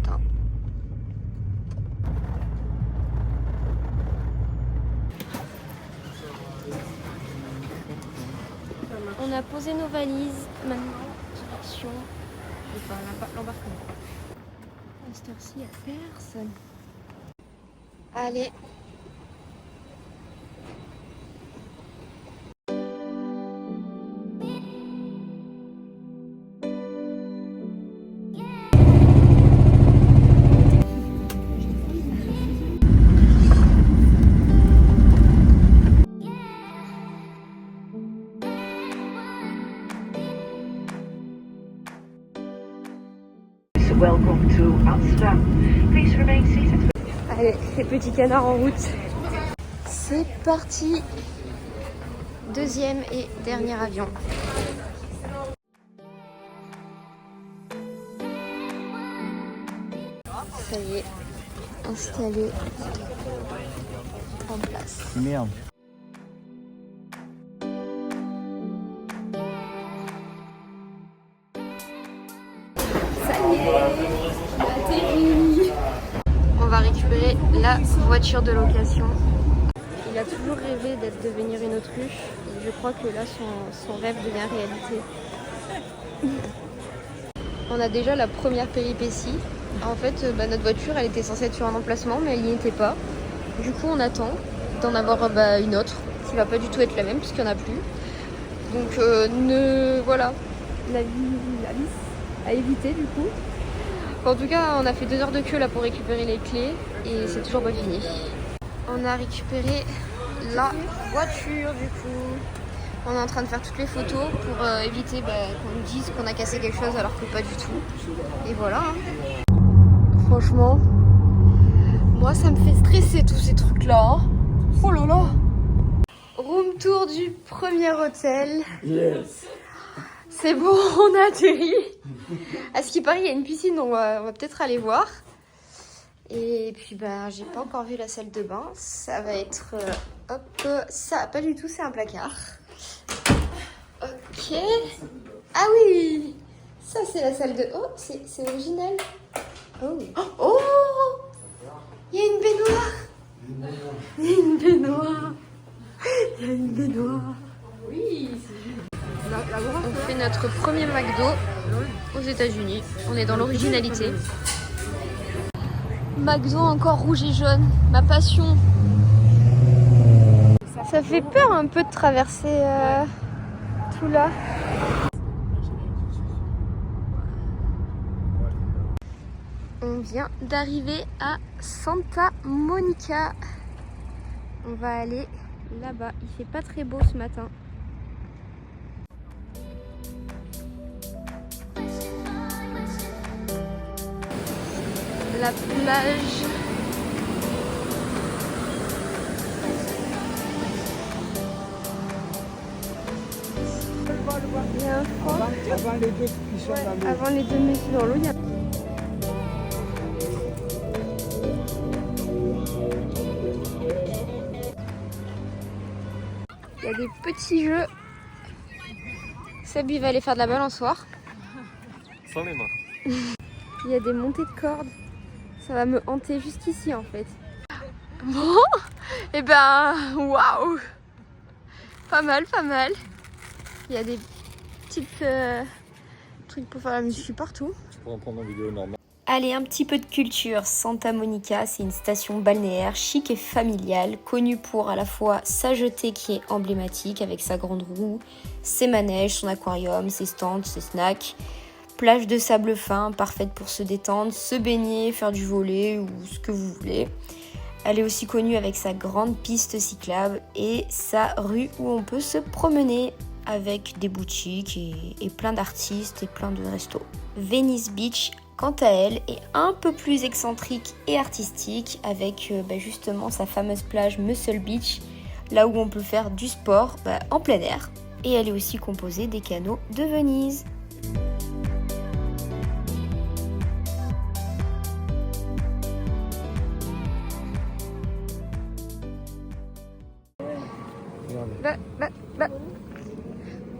matin. On a posé nos valises, maintenant direction l'embarquement. À cette heure-ci, il n'y a personne. Allez. Welcome to Amsterdam. Please remain seated. Allez, les petits canards en route. C'est parti. Deuxième et dernier avion. Ça y est, installé en place. Merde. On va récupérer la voiture de location. Il a toujours rêvé d'être devenir une autruche. Et je crois que là, son rêve devient réalité. On a déjà la première péripétie. En fait, notre voiture, elle était censée être sur un emplacement, mais elle n'y était pas. Du coup, on attend d'en avoir une autre, qui va pas du tout être la même, puisqu'il n'y en a plus. Donc, voilà, la vis à éviter du coup. En tout cas, on a fait 2 heures de queue là pour récupérer les clés et c'est toujours pas fini. On a récupéré la voiture du coup. On est en train de faire toutes les photos pour éviter qu'on nous dise qu'on a cassé quelque chose alors que pas du tout. Et voilà. Franchement, moi ça me fait stresser tous ces trucs là. Oh là là. Room tour du premier hôtel. Yes. C'est bon, on a atterri. À ce qui paraît, il y a une piscine, donc on va peut-être aller voir. Et puis, j'ai pas encore vu la salle de bain. Ça va être... ça, pas du tout, c'est un placard. Ok. Ah oui, ça c'est la salle de... Oh, c'est original. Oh, oh, il y a une baignoire. Il y a une baignoire. Il y a une baignoire. Oui, on fait notre premier McDo aux États-Unis. On est dans l'originalité. McDo encore rouge et jaune, ma passion. Ça fait peur un peu de traverser tout là. On vient d'arriver à Santa Monica. On va aller là-bas. Il fait pas très beau ce matin. La plage. Il y a un froid. Avant les deux qui sont dans l'eau. Avant les deux messieurs dans l'eau, il y a... Il y a des petits jeux. Seb, il va aller faire de la balançoire. Sans les mains. Il y a des montées de cordes. Ça va me hanter jusqu'ici en fait. Bon, et waouh! Pas mal, pas mal. Il y a des petites trucs pour faire la muscu partout. Tu pourras en prendre en vidéo normale. Allez, un petit peu de culture. Santa Monica, c'est une station balnéaire chic et familiale, connue pour à la fois sa jetée qui est emblématique avec sa grande roue, ses manèges, son aquarium, ses stands, ses snacks. Plage de sable fin, parfaite pour se détendre, se baigner, faire du volley ou ce que vous voulez. Elle est aussi connue avec sa grande piste cyclable et sa rue où on peut se promener avec des boutiques et plein d'artistes et plein de restos. Venice Beach, quant à elle, est un peu plus excentrique et artistique avec justement sa fameuse plage Muscle Beach, là où on peut faire du sport en plein air. Et elle est aussi composée des canaux de Venise.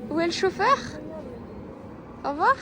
Où est le chauffeur? Au revoir.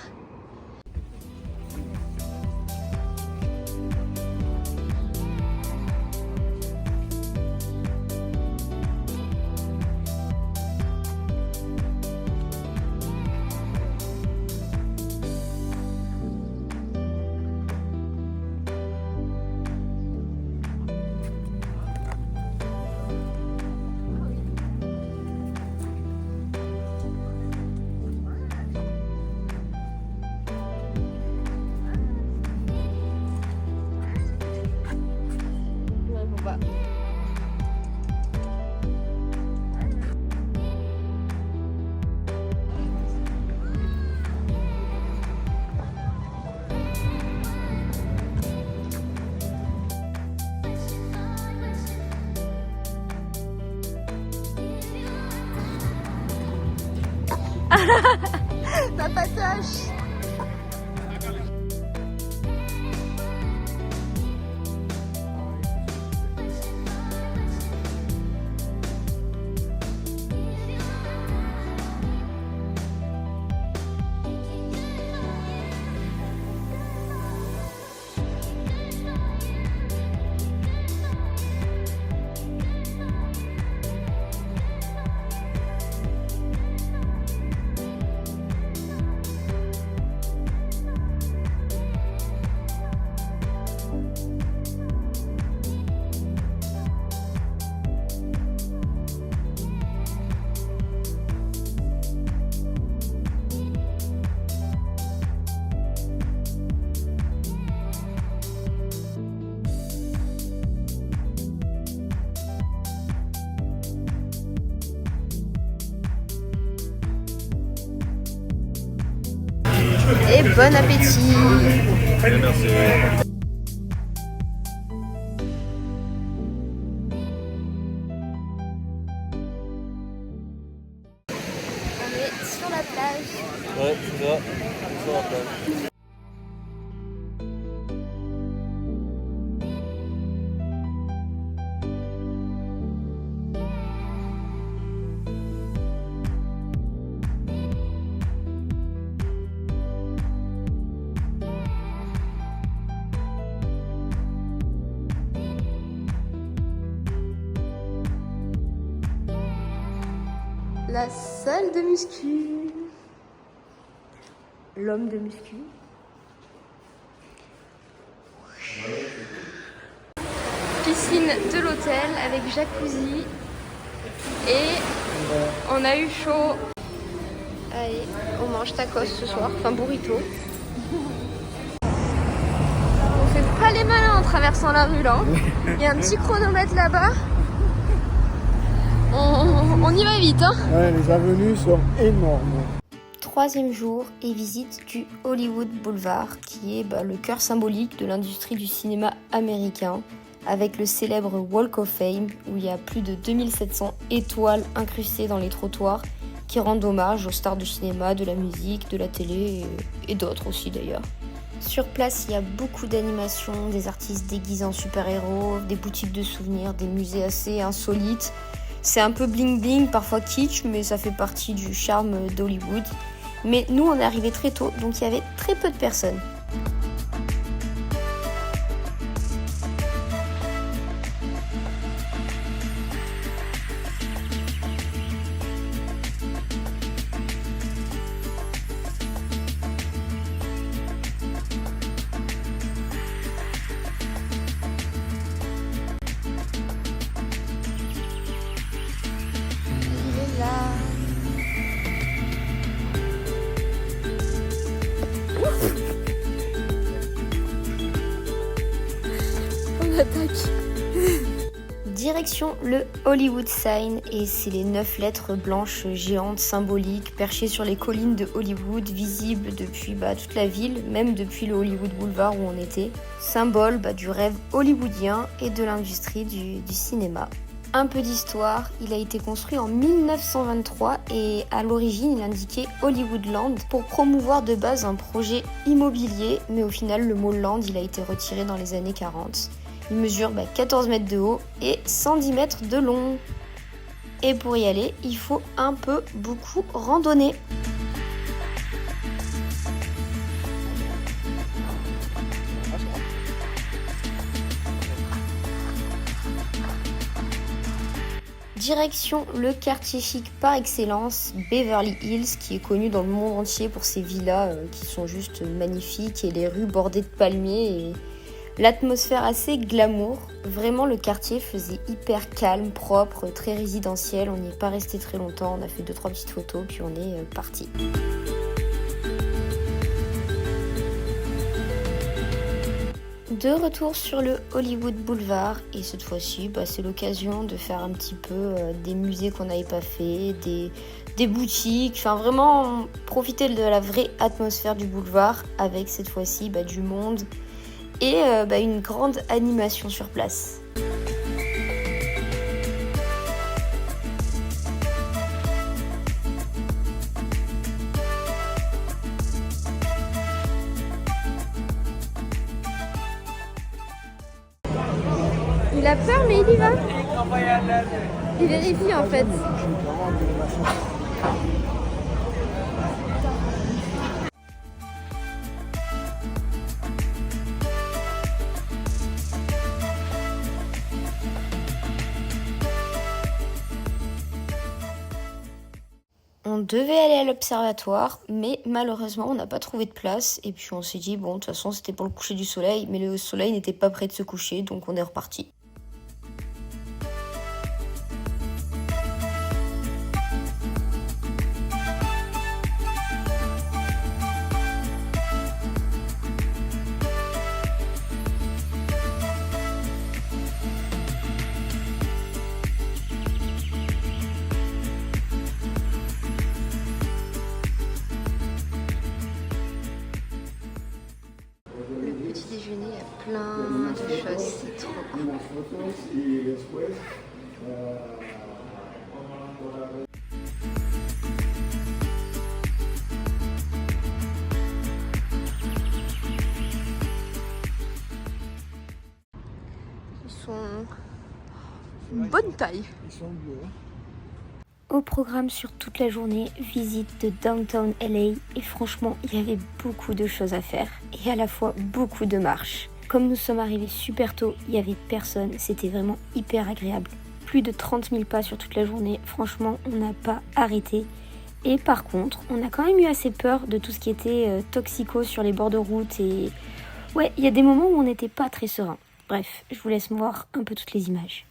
Ma patoche. Et bon appétit. Merci. On est sur la plage. Ouais, c'est ça. Sur la plage. La salle de muscu. L'homme de muscu. Piscine de l'hôtel avec jacuzzi. Et on a eu chaud. Allez, on mange tacos ce soir, enfin burrito. On fait pas les malins en traversant la rue là. Il y a un petit chronomètre là-bas. On y va vite, hein. Ouais, les avenues sont énormes. Troisième jour et visite du Hollywood Boulevard, qui est le cœur symbolique de l'industrie du cinéma américain, avec le célèbre Walk of Fame, où il y a plus de 2700 étoiles incrustées dans les trottoirs, qui rendent hommage aux stars du cinéma, de la musique, de la télé et d'autres aussi d'ailleurs. Sur place, il y a beaucoup d'animations, des artistes déguisés en super-héros, des boutiques de souvenirs, des musées assez insolites. C'est un peu bling bling, parfois kitsch, mais ça fait partie du charme d'Hollywood. Mais nous, on est arrivés très tôt, donc il y avait très peu de personnes. On attaque. Direction le Hollywood Sign, et c'est les 9 lettres blanches géantes symboliques perchées sur les collines de Hollywood, visibles depuis toute la ville, même depuis le Hollywood Boulevard où on était. Symbole du rêve hollywoodien et de l'industrie du cinéma. Un peu d'histoire, il a été construit en 1923 et à l'origine il indiquait Hollywoodland pour promouvoir de base un projet immobilier, mais au final le mot land il a été retiré dans les années 40. Il mesure 14 mètres de haut et 110 mètres de long. Et pour y aller, il faut beaucoup randonner. Direction le quartier chic par excellence, Beverly Hills, qui est connu dans le monde entier pour ses villas qui sont juste magnifiques et les rues bordées de palmiers et l'atmosphère assez glamour. Vraiment, le quartier faisait hyper calme, propre, très résidentiel. On n'y est pas resté très longtemps, on a fait 2-3 petites photos puis on est parti. De retour sur le Hollywood Boulevard, et cette fois-ci c'est l'occasion de faire un petit peu des musées qu'on n'avait pas fait, des boutiques, enfin vraiment profiter de la vraie atmosphère du boulevard avec cette fois-ci du monde et une grande animation sur place. Il a peur, mais il y va. Il vérifie en fait. On devait aller à l'observatoire, mais malheureusement on n'a pas trouvé de place. Et puis on s'est dit, bon, de toute façon c'était pour le coucher du soleil, mais le soleil n'était pas prêt de se coucher, donc on est reparti. Le petit déjeuner, il y a plein de choses, c'est trop cool. Ils sont une bonne taille. Ils sont bleus. Au programme sur toute la journée, visite de Downtown LA et franchement, il y avait beaucoup de choses à faire et à la fois beaucoup de marches. Comme nous sommes arrivés super tôt, il n'y avait personne, c'était vraiment hyper agréable. Plus de 30 000 pas sur toute la journée, franchement, on n'a pas arrêté. Et par contre, on a quand même eu assez peur de tout ce qui était toxico sur les bords de route et... Ouais, il y a des moments où on n'était pas très serein. Bref, je vous laisse voir un peu toutes les images.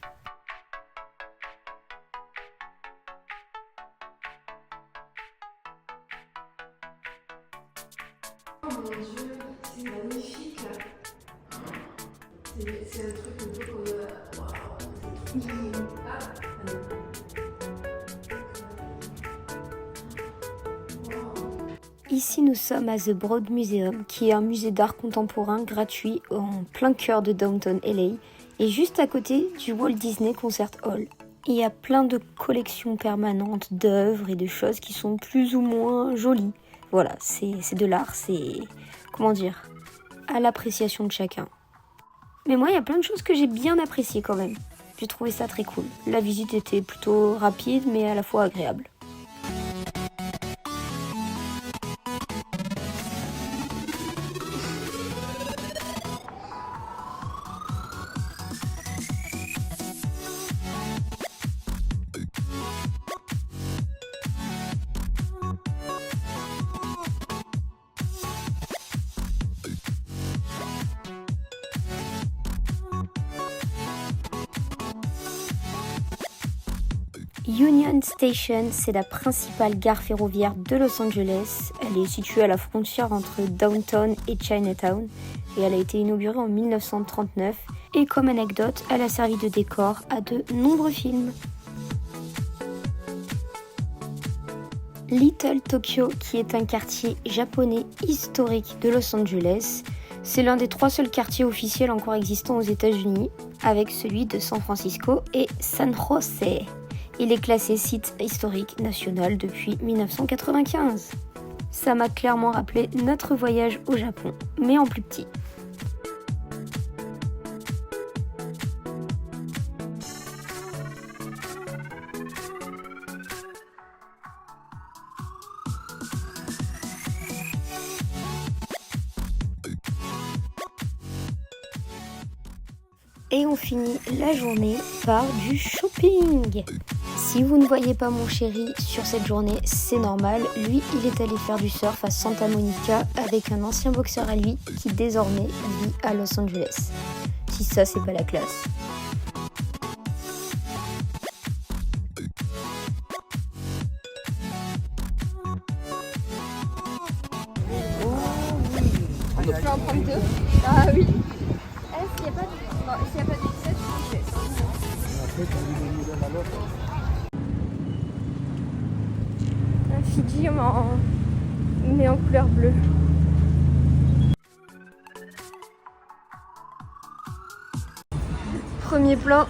Oh mon dieu, c'est magnifique là. C'est un truc un peu comme... Waouh, c'est trop mignon. Ah, Ici, nous sommes à The Broad Museum, qui est un musée d'art contemporain gratuit en plein cœur de Downtown LA et juste à côté du Walt Disney Concert Hall. Il y a plein de collections permanentes d'œuvres et de choses qui sont plus ou moins jolies. Voilà, c'est de l'art, c'est... comment dire, à l'appréciation de chacun. Mais moi, il y a plein de choses que j'ai bien appréciées quand même. J'ai trouvé ça très cool. La visite était plutôt rapide, mais à la fois agréable. Union Station, c'est la principale gare ferroviaire de Los Angeles. Elle est située à la frontière entre Downtown et Chinatown et elle a été inaugurée en 1939. Et comme anecdote, elle a servi de décor à de nombreux films. Little Tokyo, qui est un quartier japonais historique de Los Angeles, c'est l'un des 3 seuls quartiers officiels encore existants aux États-Unis, avec celui de San Francisco et San José. Il est classé site historique national depuis 1995. Ça m'a clairement rappelé notre voyage au Japon, mais en plus petit. Et on finit la journée par du shopping. Si vous ne voyez pas mon chéri sur cette journée, c'est normal. Lui, il est allé faire du surf à Santa Monica avec un ancien boxeur à lui qui désormais vit à Los Angeles. Si ça, c'est pas la classe. Je peux en prendre 2. Ah oui. Est-ce qu'il n'y a pas de... Non, s'il n'y a pas de 17, je prends 16. Après, tu veux donner l'un à l'autre. Un Fidji mais en couleur bleue. Premier plan.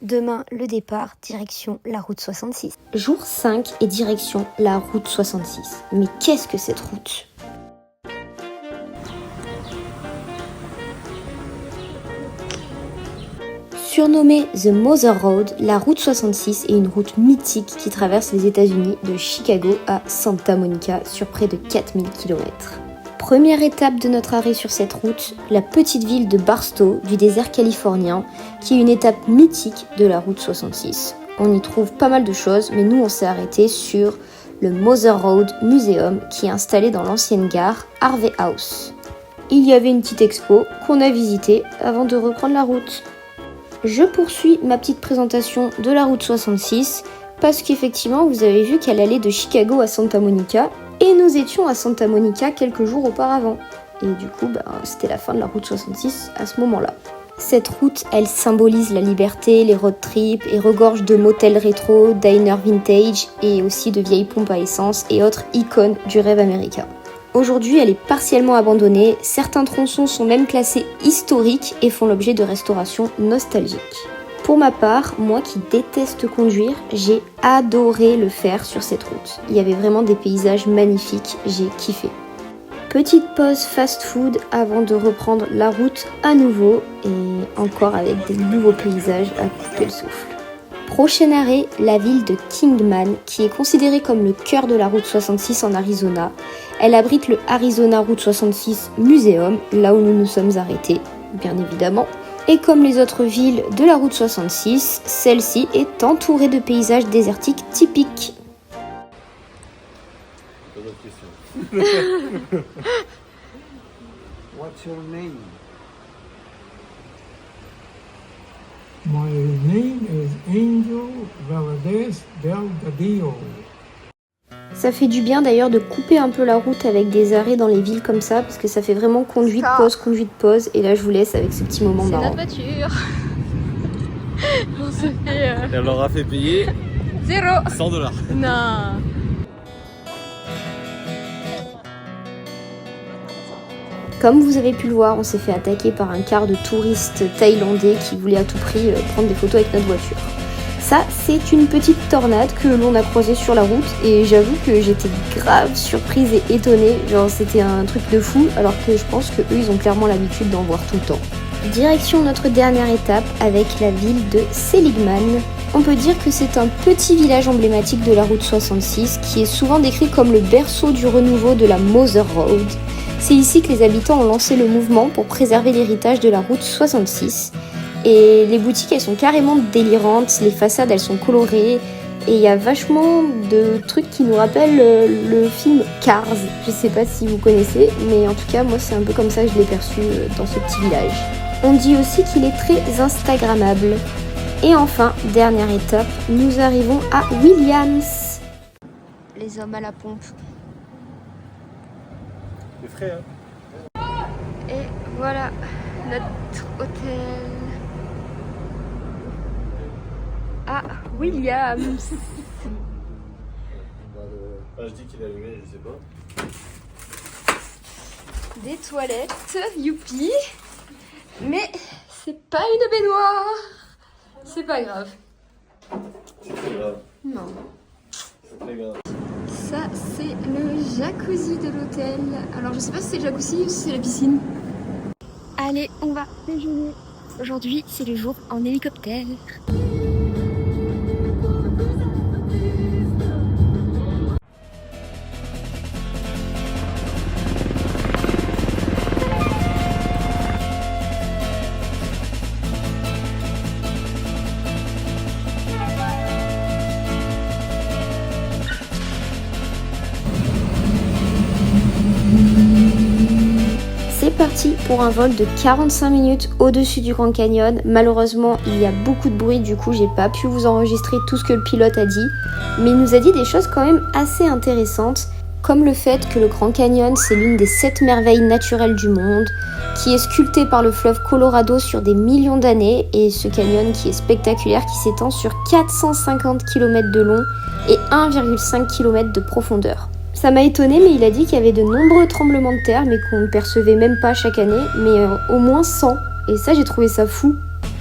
Demain, le départ, direction la route 66. Jour 5 et direction la route 66. Mais qu'est-ce que cette route ? Surnommée The Mother Road, la route 66 est une route mythique qui traverse les États-Unis de Chicago à Santa Monica sur près de 4000 km. Première étape de notre arrêt sur cette route, la petite ville de Barstow du désert californien, qui est une étape mythique de la route 66. On y trouve pas mal de choses, mais nous on s'est arrêté sur le Mother Road Museum qui est installé dans l'ancienne gare Harvey House. Il y avait une petite expo qu'on a visitée avant de reprendre la route. Je poursuis ma petite présentation de la route 66 parce qu'effectivement vous avez vu qu'elle allait de Chicago à Santa Monica et nous étions à Santa Monica quelques jours auparavant. Et du coup, c'était la fin de la route 66 à ce moment-là. Cette route, elle symbolise la liberté, les road trips et regorge de motels rétro, diners vintage et aussi de vieilles pompes à essence et autres icônes du rêve américain. Aujourd'hui, elle est partiellement abandonnée, certains tronçons sont même classés historiques et font l'objet de restaurations nostalgiques. Pour ma part, moi qui déteste conduire, j'ai adoré le faire sur cette route. Il y avait vraiment des paysages magnifiques, j'ai kiffé. Petite pause fast-food avant de reprendre la route à nouveau et encore avec des nouveaux paysages à couper le souffle. Prochain arrêt, la ville de Kingman, qui est considérée comme le cœur de la route 66 en Arizona. Elle abrite le Arizona Route 66 Museum, là où nous nous sommes arrêtés, bien évidemment. Et comme les autres villes de la route 66, celle-ci est entourée de paysages désertiques typiques. What's your name? My name is Angel Valadez Delgadillo. Ça fait du bien d'ailleurs de couper un peu la route avec des arrêts dans les villes comme ça, parce que ça fait vraiment conduite, pause, et là je vous laisse avec ce petit moment marrant. C'est notre voiture. On se fait... Elle leur a fait payer 0 $100. Non. Comme vous avez pu le voir, on s'est fait attaquer par un quart de touristes thaïlandais qui voulaient à tout prix prendre des photos avec notre voiture. Ça, c'est une petite tornade que l'on a croisée sur la route et j'avoue que j'étais grave surprise et étonnée. Genre, c'était un truc de fou, alors que je pense que eux, ils ont clairement l'habitude d'en voir tout le temps. Direction notre dernière étape avec la ville de Seligman. On peut dire que c'est un petit village emblématique de la route 66 qui est souvent décrit comme le berceau du renouveau de la Mother Road. C'est ici que les habitants ont lancé le mouvement pour préserver l'héritage de la route 66. Et les boutiques, elles sont carrément délirantes, les façades, elles sont colorées. Et il y a vachement de trucs qui nous rappellent le film Cars. Je sais pas si vous connaissez, mais en tout cas, moi, c'est un peu comme ça que je l'ai perçu dans ce petit village. On dit aussi qu'il est très instagrammable. Et enfin, dernière étape, nous arrivons à Williams. Les hommes à la pompe. C'est frais, hein? Et voilà, notre hôtel à Williams. Je dis qu'il est allumé, je sais pas. Des toilettes, youpi. Mais c'est pas une baignoire. C'est pas grave. C'est très grave. Non. C'est très grave. Ça, c'est le jacuzzi de l'hôtel. Alors, je sais pas si c'est le jacuzzi ou si c'est la piscine. Allez, on va déjeuner. Aujourd'hui, c'est le jour en hélicoptère. C'est parti pour un vol de 45 minutes au-dessus du Grand Canyon. Malheureusement, il y a beaucoup de bruit, du coup, j'ai pas pu vous enregistrer tout ce que le pilote a dit. Mais il nous a dit des choses quand même assez intéressantes, comme le fait que le Grand Canyon, c'est l'une des 7 merveilles naturelles du monde, qui est sculpté par le fleuve Colorado sur des millions d'années, et ce canyon qui est spectaculaire, qui s'étend sur 450 km de long et 1,5 km de profondeur. Ça m'a étonnée, mais il a dit qu'il y avait de nombreux tremblements de terre, mais qu'on ne percevait même pas chaque année, mais au moins 100. Et ça, j'ai trouvé ça fou.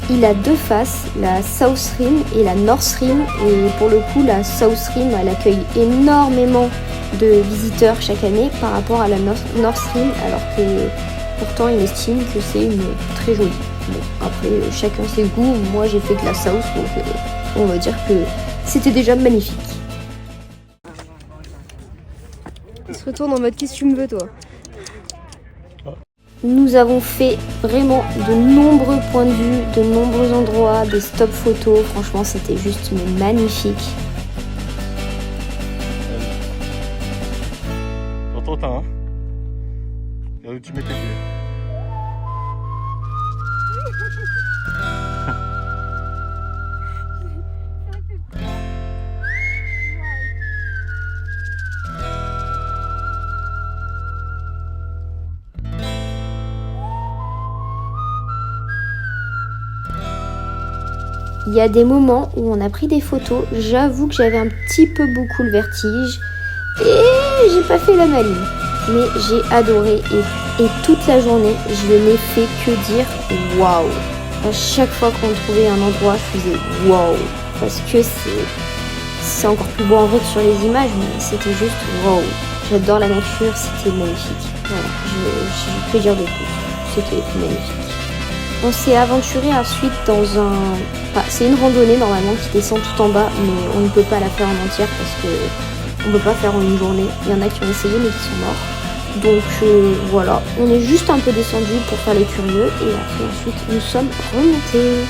Il a 2 faces, la South Rim et la North Rim. Et pour le coup, la South Rim, elle accueille énormément de visiteurs chaque année par rapport à la North Rim, alors que pourtant, il estime que c'est une très jolie. Bon, après, chacun ses goûts. Moi, j'ai fait de la sauce, donc on va dire que c'était déjà magnifique. Il se retourne en mode qu'est-ce que tu me veux, toi? Nous avons fait vraiment de nombreux points de vue, de nombreux endroits, des stop photos. Franchement, c'était juste magnifique. T'entends, hein? Regarde où tu mets tes pieds. Il y a des moments où on a pris des photos, j'avoue que j'avais un petit peu beaucoup le vertige et j'ai pas fait la maline. Mais j'ai adoré et toute la journée, je n'ai fait que dire waouh. À chaque fois qu'on trouvait un endroit, je faisais waouh. Parce que c'est encore plus beau en vrai que sur les images, mais c'était juste waouh. J'adore la nature, c'était magnifique. Voilà, je peux dire de plus. C'était magnifique. On s'est aventuré ensuite dans un... Enfin, c'est une randonnée normalement qui descend tout en bas, mais on ne peut pas la faire en entière parce que on peut pas faire en une journée. Il y en a qui ont essayé mais qui sont morts. Donc voilà, on est juste un peu descendu pour faire les curieux et après ensuite nous sommes remontés.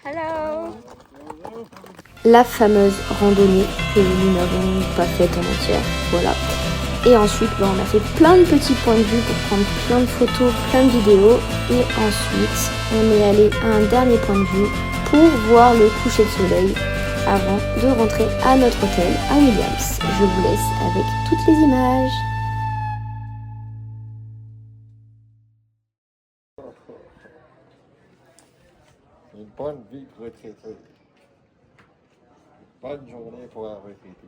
Hello. La fameuse randonnée que nous n'avons pas faite en entière, voilà. Et ensuite, on a fait plein de petits points de vue pour prendre plein de photos, plein de vidéos. Et ensuite, on est allé à un dernier point de vue pour voir le coucher de soleil avant de rentrer à notre hôtel à Williams. Je vous laisse avec toutes les images. Une bonne vie retraitée. Bonne journée pour un retraité.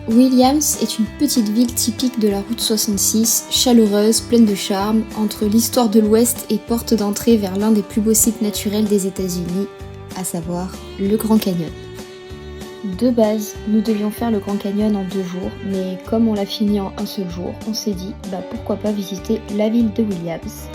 Williams est une petite ville typique de la route 66, chaleureuse, pleine de charme, entre l'histoire de l'Ouest et porte d'entrée vers l'un des plus beaux sites naturels des États-Unis, à savoir le Grand Canyon. De base, nous devions faire le Grand Canyon en 2 jours, mais comme on l'a fini en un seul jour, on s'est dit pourquoi pas visiter la ville de Williams.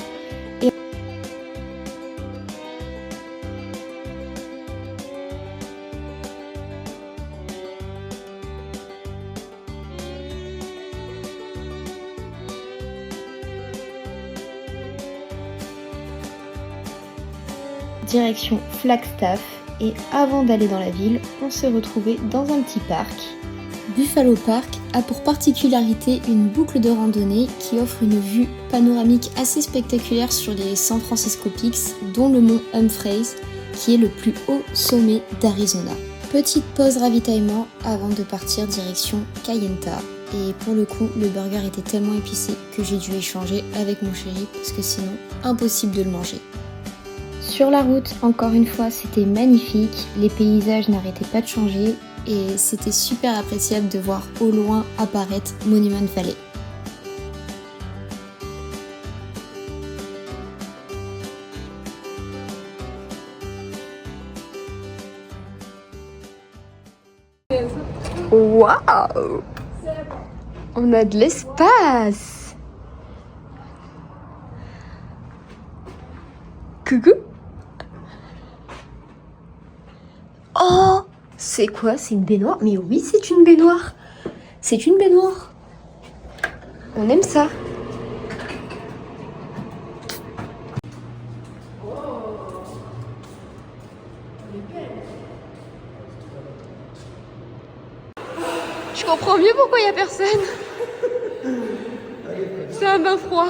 Direction Flagstaff et avant d'aller dans la ville, on s'est retrouvé dans un petit parc. Buffalo Park a pour particularité une boucle de randonnée qui offre une vue panoramique assez spectaculaire sur les San Francisco Peaks, dont le mont Humphreys, qui est le plus haut sommet d'Arizona. Petite pause ravitaillement avant de partir direction Kayenta. Et pour le coup, le burger était tellement épicé que j'ai dû échanger avec mon chéri parce que sinon, impossible de le manger. Sur la route, encore une fois, c'était magnifique, les paysages n'arrêtaient pas de changer et c'était super appréciable de voir au loin apparaître Monument Valley. Waouh! On a de l'espace! Coucou! C'est quoi? C'est une baignoire? Mais oui, c'est une baignoire. C'est une baignoire. On aime ça. Je comprends mieux pourquoi il n'y a personne. C'est un bain froid.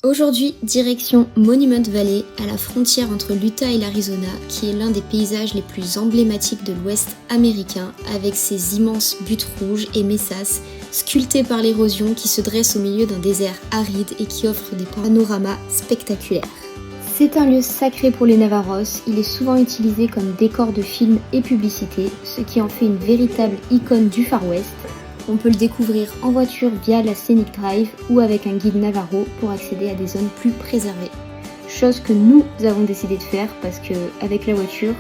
Aujourd'hui, direction Monument Valley, à la frontière entre l'Utah et l'Arizona, qui est l'un des paysages les plus emblématiques de l'Ouest américain, avec ses immenses buttes rouges et messas, sculptés par l'érosion qui se dressent au milieu d'un désert aride et qui offre des panoramas spectaculaires. C'est un lieu sacré pour les Navarros, il est souvent utilisé comme décor de films et publicités, ce qui en fait une véritable icône du Far West. On peut le découvrir en voiture via la Scenic Drive ou avec un guide Navarro pour accéder à des zones plus préservées. Chose que nous avons décidé de faire parce que avec la voiture,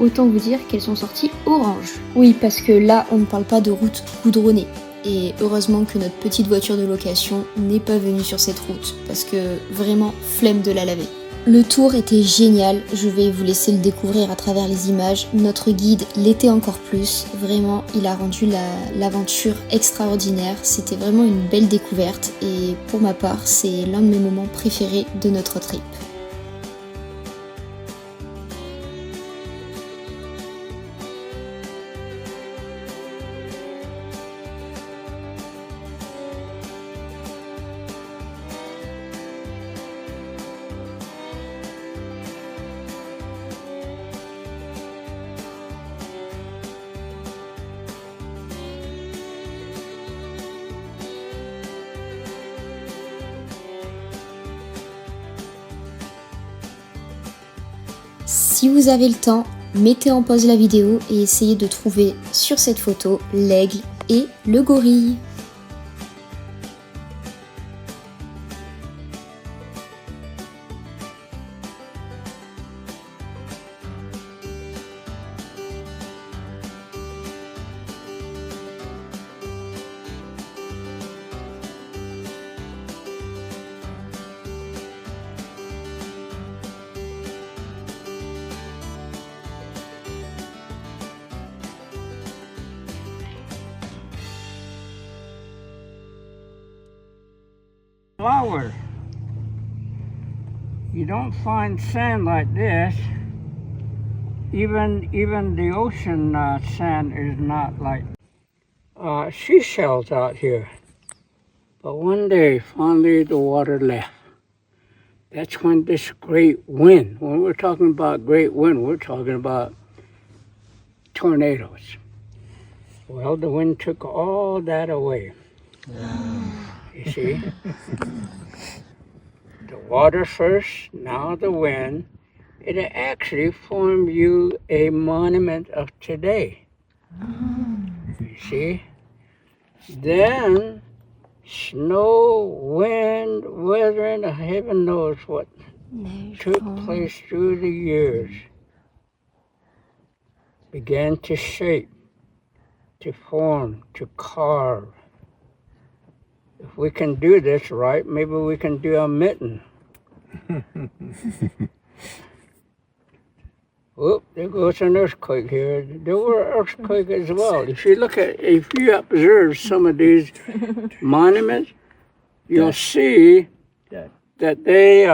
autant vous dire qu'elles sont sorties orange. Oui, parce que là, on ne parle pas de route goudronnée. Et heureusement que notre petite voiture de location n'est pas venue sur cette route, parce que vraiment, flemme de la laver. Le tour était génial, je vais vous laisser le découvrir à travers les images. Notre guide l'était encore plus, vraiment il a rendu l'aventure extraordinaire. C'était vraiment une belle découverte et pour ma part c'est l'un de mes moments préférés de notre trip. Si vous avez le temps, mettez en pause la vidéo et essayez de trouver sur cette photo l'aigle et le gorille. Flower. You don't find sand like this. Even the ocean sand is not like seashells out here. But one day, finally, the water left. That's when this great wind, when we're talking about great wind, we're talking about tornadoes. Well, the wind took all that away. You see? The water first, now the wind. It actually formed you a monument of today. You see? Then snow, wind, weathering, heaven knows what took place through the years began to shape, to form, to carve. If we can do this right, maybe we can do a mitten. Whoop, there goes an earthquake here. There were earthquakes as well. If you observe some of these monuments, you'll see that they,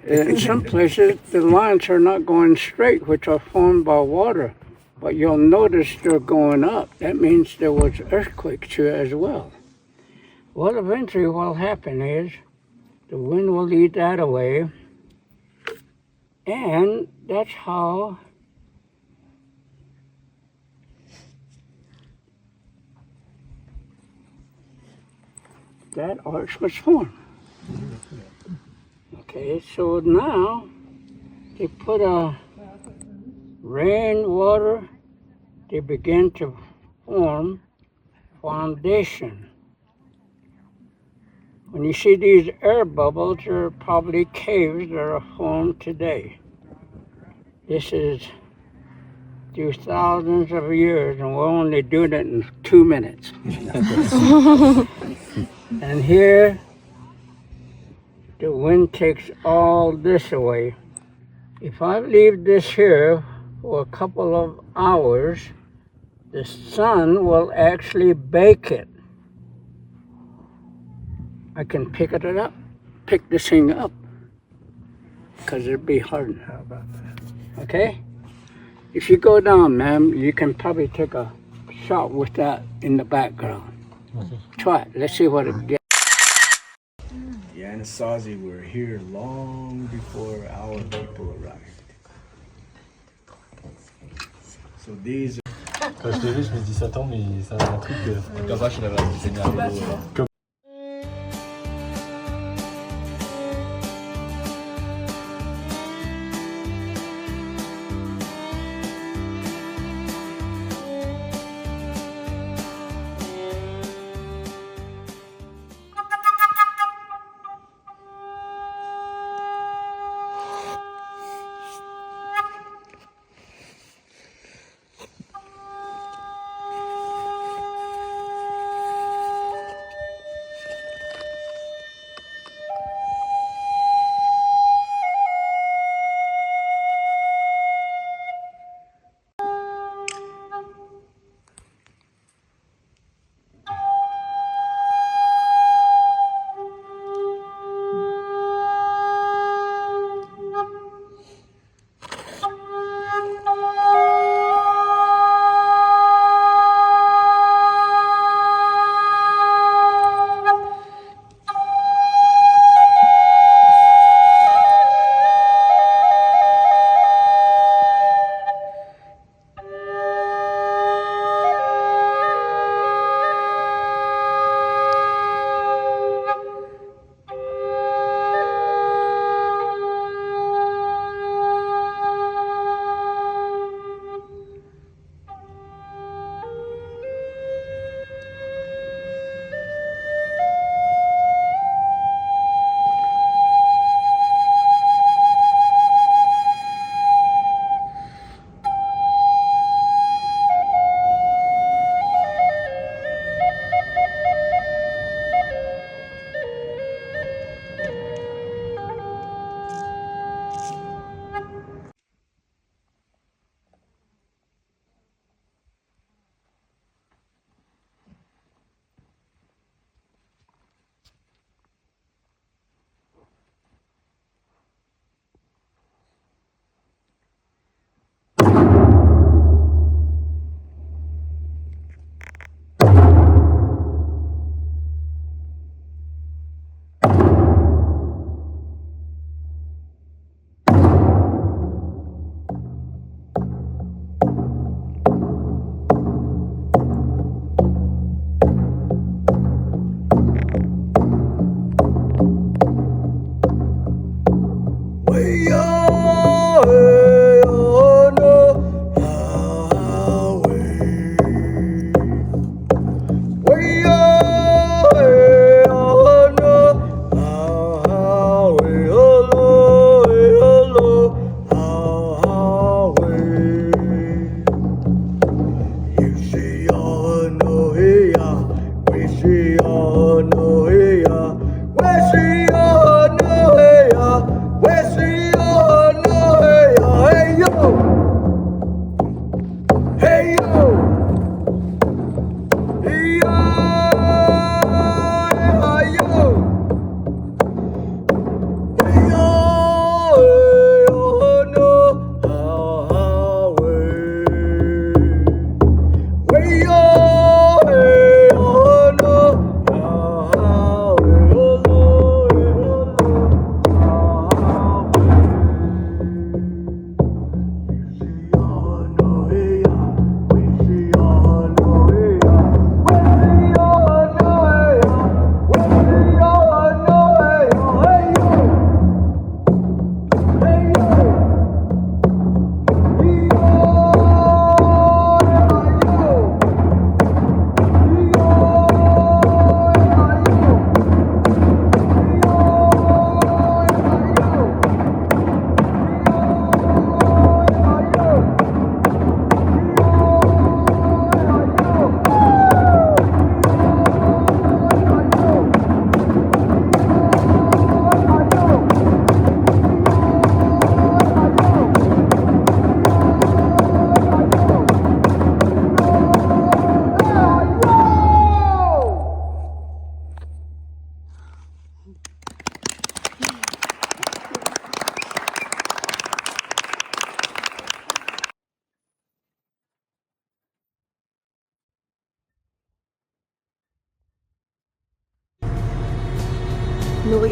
in some places, the lines are not going straight, which are formed by water. But you'll notice they're going up. That means there was earthquakes here as well. Well, eventually what will happen is the wind will lead that away, and that's how that arch was formed. Okay, so now they put a rainwater, they begin to form foundation. When you see these air bubbles, they're probably caves that are formed today. This is through thousands of years, and we're only doing it in 2 minutes. And here, the wind takes all this away. If I leave this here for a couple of hours, the sun will actually bake it. I can pick this thing up, because it'll be hardened. How about that? Okay? If you go down, ma'am, you can probably take a shot with that in the background. Okay. Try it. Let's see what it gets. The Anasazi were here long before our people arrived. So these are... Quand je t'ai vu, je me suis dit, ça tombe, mais ça a un truc. Comme ça, je l'avais enseigné à vélo.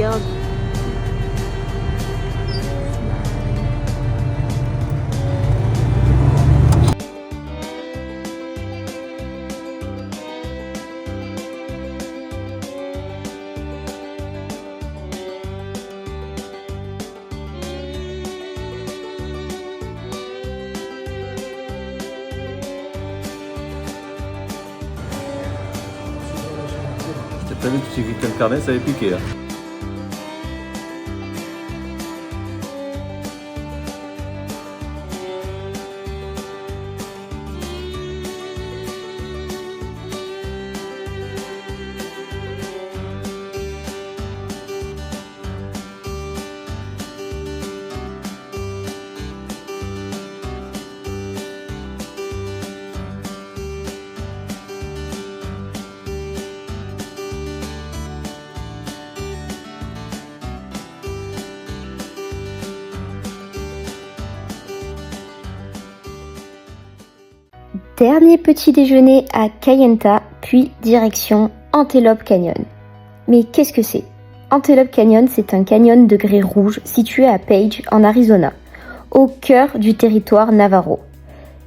regarde. T'as vu, tu t'es le carnet, ça avait piqué là. Dernier petit déjeuner à Kayenta, puis direction Antelope Canyon. Mais qu'est-ce que c'est? Antelope Canyon, c'est un canyon de grès rouge situé à Page, en Arizona, au cœur du territoire Navajo.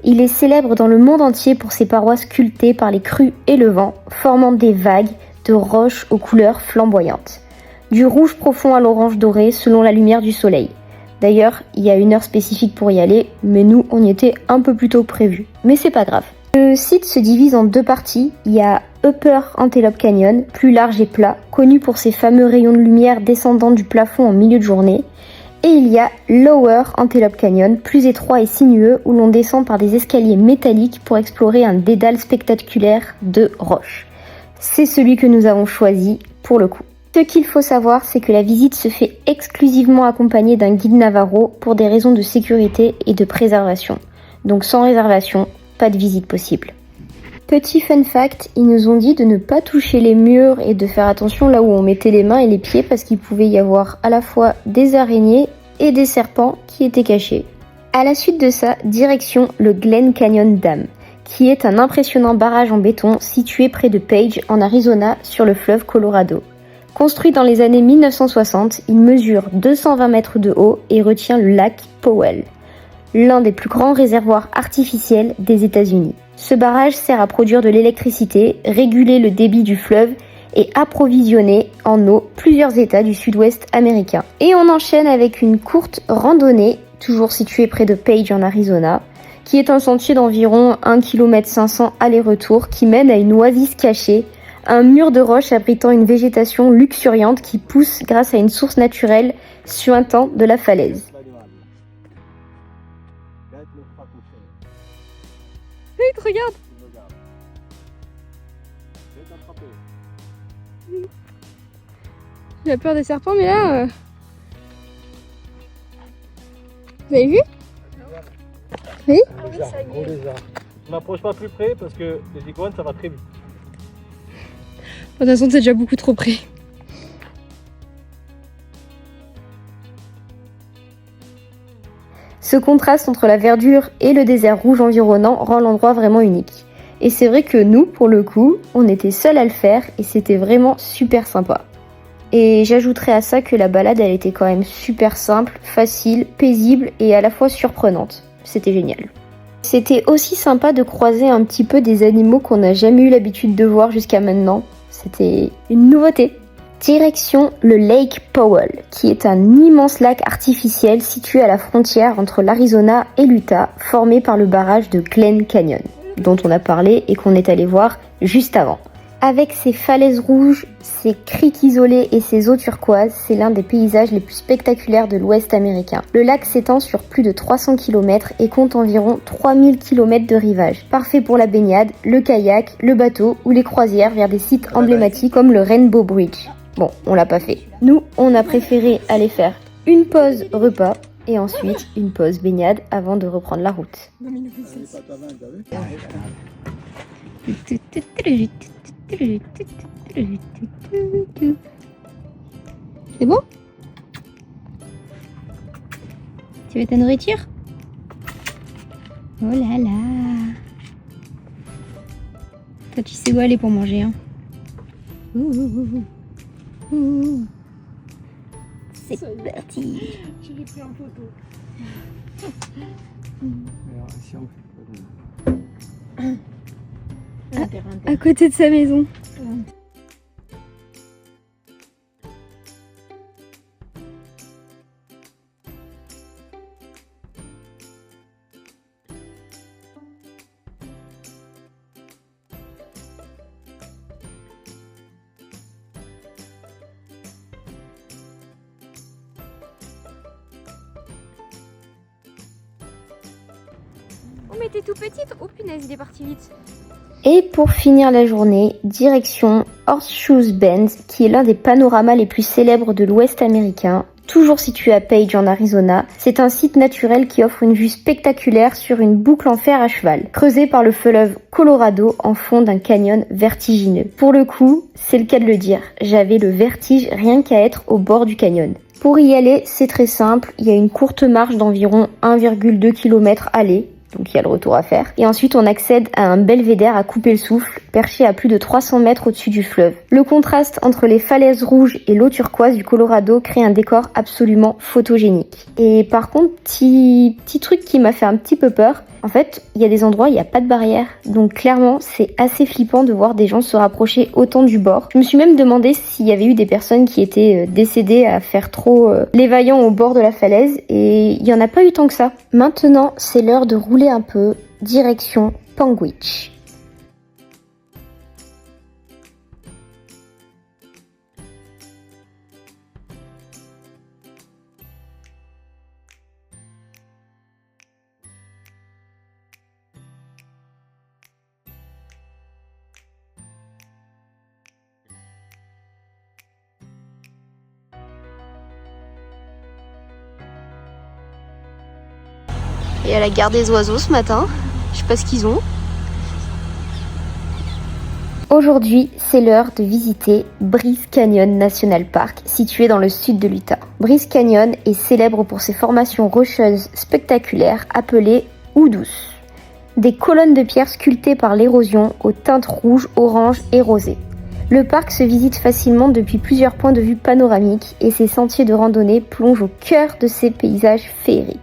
Il est célèbre dans le monde entier pour ses parois sculptées par les crues et le vent, formant des vagues de roches aux couleurs flamboyantes. Du rouge profond à l'orange doré selon la lumière du soleil. D'ailleurs, il y a une heure spécifique pour y aller, mais nous, on y était un peu plus tôt que prévu. Mais c'est pas grave. Le site se divise en deux parties. Il y a Upper Antelope Canyon, plus large et plat, connu pour ses fameux rayons de lumière descendant du plafond en milieu de journée. Et il y a Lower Antelope Canyon, plus étroit et sinueux, où l'on descend par des escaliers métalliques pour explorer un dédale spectaculaire de roches. C'est celui que nous avons choisi pour le coup. Ce qu'il faut savoir, c'est que la visite se fait exclusivement accompagnée d'un guide Navajo pour des raisons de sécurité et de préservation. Donc sans réservation, pas de visite possible. Petit fun fact, ils nous ont dit de ne pas toucher les murs et de faire attention là où on mettait les mains et les pieds parce qu'il pouvait y avoir à la fois des araignées et des serpents qui étaient cachés. À la suite de ça, direction le Glen Canyon Dam, qui est un impressionnant barrage en béton situé près de Page en Arizona sur le fleuve Colorado. Construit dans les années 1960, il mesure 220 mètres de haut et retient le lac Powell, l'un des plus grands réservoirs artificiels des États-Unis. Ce barrage sert à produire de l'électricité, réguler le débit du fleuve et approvisionner en eau plusieurs États du sud-ouest américain. Et on enchaîne avec une courte randonnée, toujours située près de Page en Arizona, qui est un sentier d'environ 1,5 km aller-retour qui mène à une oasis cachée, un mur de roche abritant une végétation luxuriante qui pousse grâce à une source naturelle suintant de la falaise. Oui, il te regarde. J'ai peur des serpents, mais là... Vous avez vu? Oui? Gros lézard. On n'approche pas plus près parce que les iguanes ça va très vite. De toute façon, c'est déjà beaucoup trop près. Ce contraste entre la verdure et le désert rouge environnant rend l'endroit vraiment unique. Et c'est vrai que nous, pour le coup, on était seuls à le faire et c'était vraiment super sympa. Et j'ajouterais à ça que la balade, elle était quand même super simple, facile, paisible et à la fois surprenante. C'était génial. C'était aussi sympa de croiser un petit peu des animaux qu'on n'a jamais eu l'habitude de voir jusqu'à maintenant. C'était une nouveauté. Direction le Lake Powell, qui est un immense lac artificiel situé à la frontière entre l'Arizona et l'Utah, formé par le barrage de Glen Canyon, dont on a parlé et qu'on est allé voir juste avant. Avec ses falaises rouges, ses criques isolées et ses eaux turquoises, c'est l'un des paysages les plus spectaculaires de l'Ouest américain. Le lac s'étend sur plus de 300 km et compte environ 3000 km de rivage. Parfait pour la baignade, le kayak, le bateau ou les croisières vers des sites emblématiques comme le Rainbow Bridge. Bon, on l'a pas fait. Nous, on a préféré aller faire une pause repas et ensuite une pause baignade avant de reprendre la route. C'est bon? Tu veux ta nourriture? Oh là là! Toi, tu sais où aller pour manger, hein? C'est parti. Je l'ai pris en photo. Alors, si on- À côté de sa maison. Oh mais t'es tout petite. Oh punaise, il est parti vite. Et pour finir la journée, direction Horseshoe Bend, qui est l'un des panoramas les plus célèbres de l'Ouest américain, toujours situé à Page en Arizona. C'est un site naturel qui offre une vue spectaculaire sur une boucle en fer à cheval, creusée par le fleuve Colorado en fond d'un canyon vertigineux. Pour le coup, c'est le cas de le dire, j'avais le vertige rien qu'à être au bord du canyon. Pour y aller, c'est très simple, il y a une courte marche d'environ 1,2 km aller, donc il y a le retour à faire. Et ensuite, on accède à un belvédère à couper le souffle, perché à plus de 300 mètres au-dessus du fleuve. Le contraste entre les falaises rouges et l'eau turquoise du Colorado crée un décor absolument photogénique. Et par contre, petit truc qui m'a fait un petit peu peur, en fait, il y a des endroits où il n'y a pas de barrière. Donc clairement, c'est assez flippant de voir des gens se rapprocher autant du bord. Je me suis même demandé s'il y avait eu des personnes qui étaient décédées à faire trop les vaillants au bord de la falaise. Et il n'y en a pas eu tant que ça. Maintenant, c'est l'heure de rouler un peu. Direction Panguitch. Et à la gare des oiseaux ce matin, je sais pas ce qu'ils ont. Aujourd'hui, c'est l'heure de visiter Bryce Canyon National Park, situé dans le sud de l'Utah. Bryce Canyon est célèbre pour ses formations rocheuses spectaculaires appelées houdous. Des colonnes de pierre sculptées par l'érosion aux teintes rouges, oranges et rosées. Le parc se visite facilement depuis plusieurs points de vue panoramiques et ses sentiers de randonnée plongent au cœur de ces paysages féeriques.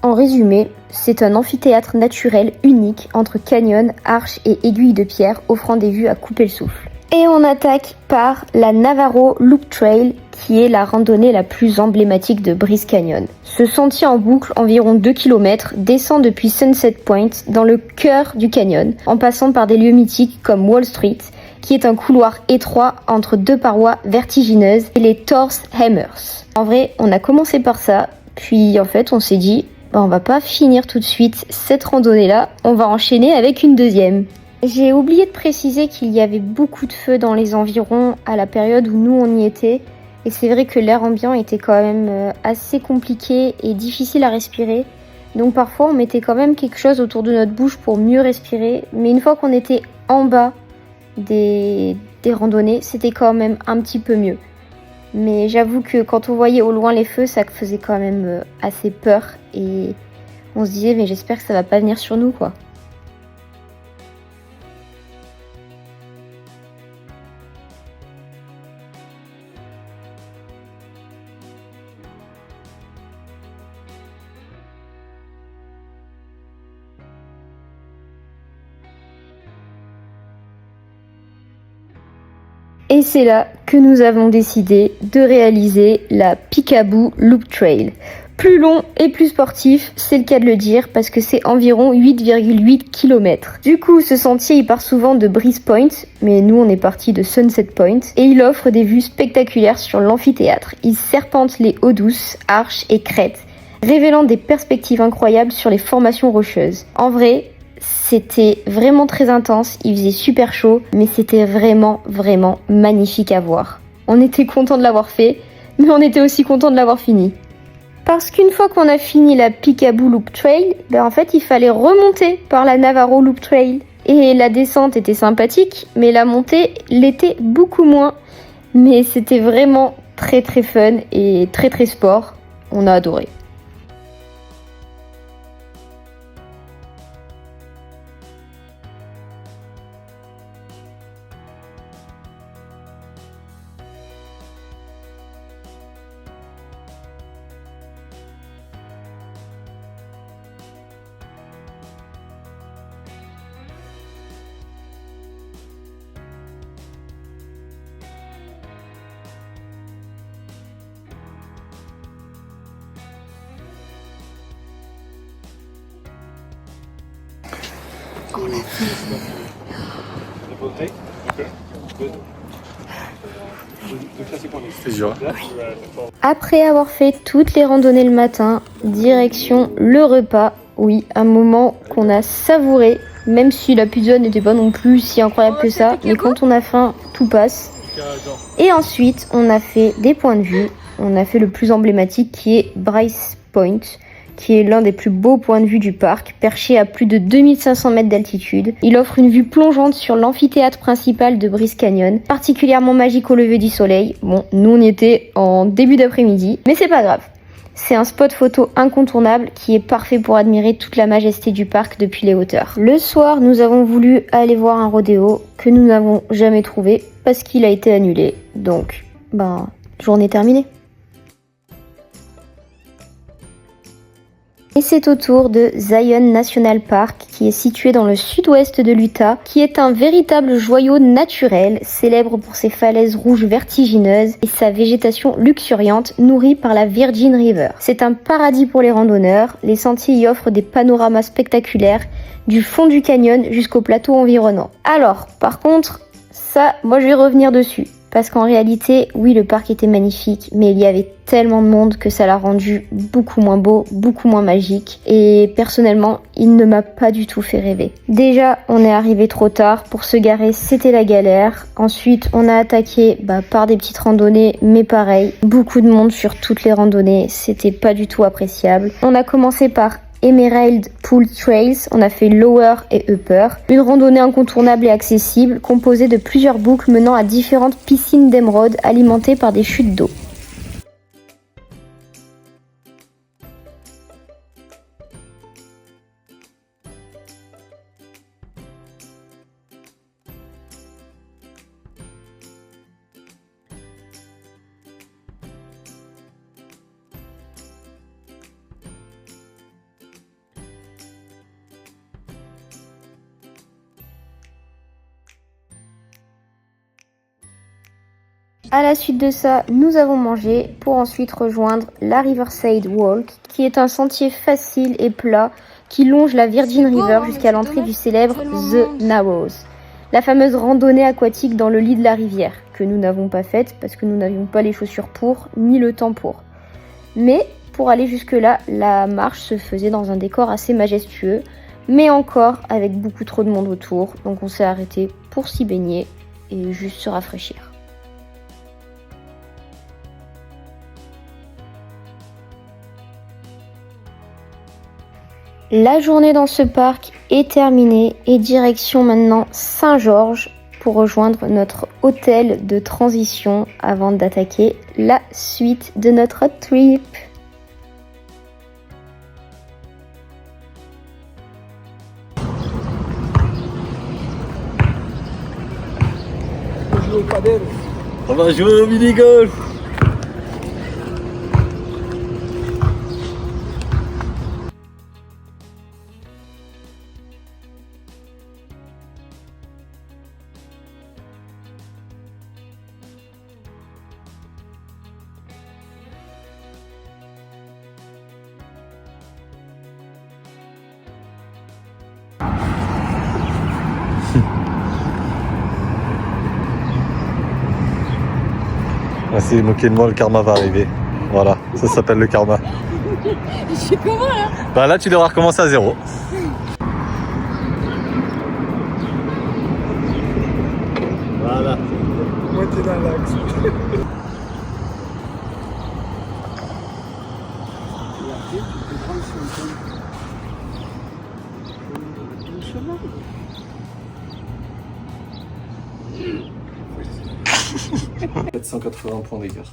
En résumé, c'est un amphithéâtre naturel unique entre canyons, arches et aiguilles de pierre offrant des vues à couper le souffle. Et on attaque par la Navarro Loop Trail, qui est la randonnée la plus emblématique de Bryce Canyon. Ce sentier en boucle, environ 2 km, descend depuis Sunset Point dans le cœur du canyon, en passant par des lieux mythiques comme Wall Street, qui est un couloir étroit entre deux parois vertigineuses, et les Thor's Hammers. En vrai, on a commencé par ça, puis en fait on s'est dit, on va pas finir tout de suite cette randonnée-là, on va enchaîner avec une deuxième. J'ai oublié de préciser qu'il y avait beaucoup de feux dans les environs à la période où nous on y était, et c'est vrai que l'air ambiant était quand même assez compliqué et difficile à respirer, donc parfois on mettait quand même quelque chose autour de notre bouche pour mieux respirer, mais une fois qu'on était en bas des randonnées, c'était quand même un petit peu mieux. Mais j'avoue que quand on voyait au loin les feux, ça faisait quand même assez peur et on se disait mais j'espère que ça va pas venir sur nous quoi. Et c'est là que nous avons décidé de réaliser la Picaboo Loop Trail. Plus long et plus sportif, c'est le cas de le dire, parce que c'est environ 8,8 km. Du coup, ce sentier, il part souvent de Bryce Point, mais nous, on est parti de Sunset Point, et il offre des vues spectaculaires sur l'amphithéâtre. Il serpente les eaux douces, arches et crêtes, révélant des perspectives incroyables sur les formations rocheuses. En vrai, c'était vraiment très intense, il faisait super chaud, mais c'était vraiment magnifique à voir. On était content de l'avoir fait, mais on était aussi content de l'avoir fini. Parce qu'une fois qu'on a fini la Picaboo Loop Trail, en fait il fallait remonter par la Navarro Loop Trail. Et la descente était sympathique, mais la montée l'était beaucoup moins. Mais c'était vraiment très fun et très sport. On a adoré. C'est dur. Après avoir fait toutes les randonnées le matin, direction le repas. Oui, un moment qu'on a savouré, même si la pizza n'était pas non plus si incroyable que ça. Mais quand on a faim, tout passe. Et ensuite, on a fait des points de vue. On a fait le plus emblématique qui est Bryce Point, qui est l'un des plus beaux points de vue du parc, perché à plus de 2500 mètres d'altitude. Il offre une vue plongeante sur l'amphithéâtre principal de Bryce Canyon, particulièrement magique au lever du soleil. Bon, nous on y était en début d'après-midi, mais c'est pas grave. C'est un spot photo incontournable qui est parfait pour admirer toute la majesté du parc depuis les hauteurs. Le soir, nous avons voulu aller voir un rodéo que nous n'avons jamais trouvé parce qu'il a été annulé. Donc, journée terminée. Et c'est au tour de Zion National Park, qui est situé dans le sud-ouest de l'Utah, qui est un véritable joyau naturel, célèbre pour ses falaises rouges vertigineuses et sa végétation luxuriante nourrie par la Virgin River. C'est un paradis pour les randonneurs, les sentiers y offrent des panoramas spectaculaires du fond du canyon jusqu'au plateau environnant. Alors, par contre, ça, moi je vais revenir dessus. Parce qu'en réalité, oui, le parc était magnifique, mais il y avait tellement de monde que ça l'a rendu beaucoup moins beau, beaucoup moins magique. Et personnellement, il ne m'a pas du tout fait rêver. Déjà, on est arrivé trop tard. Pour se garer, c'était la galère. Ensuite, on a attaqué par des petites randonnées, mais pareil, beaucoup de monde sur toutes les randonnées. C'était pas du tout appréciable. On a commencé par Emerald Pool Trails, on a fait Lower et Upper, une randonnée incontournable et accessible composée de plusieurs boucles menant à différentes piscines d'émeraude alimentées par des chutes d'eau. À la suite de ça, nous avons mangé pour ensuite rejoindre la Riverside Walk, qui est un sentier facile et plat qui longe la Virgin River jusqu'à l'entrée du célèbre The Narrows, la fameuse randonnée aquatique dans le lit de la rivière, que nous n'avons pas faite parce que nous n'avions pas les chaussures pour, ni le temps pour. Mais pour aller jusque-là, la marche se faisait dans un décor assez majestueux, mais encore avec beaucoup trop de monde autour, donc on s'est arrêté pour s'y baigner et juste se rafraîchir. La journée dans ce parc est terminée et direction maintenant Saint-Georges pour rejoindre notre hôtel de transition avant d'attaquer la suite de notre road trip. On va jouer au mini-golf. Merci, moquez de moi, le karma va arriver. Voilà, ça s'appelle le karma. Je sais comment là? Là, tu devras recommencer à zéro. Voilà. Moi, t'es dans l'axe. Peut-être 180 points d'écart.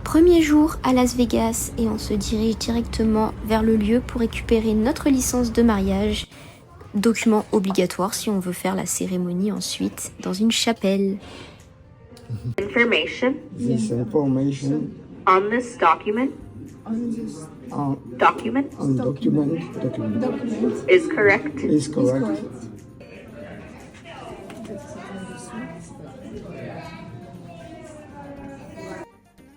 Premier jour à Las Vegas et on se dirige directement vers le lieu pour récupérer notre licence de mariage, document obligatoire si on veut faire la cérémonie ensuite dans une chapelle. Information This information on this document on document document is correct. is correct.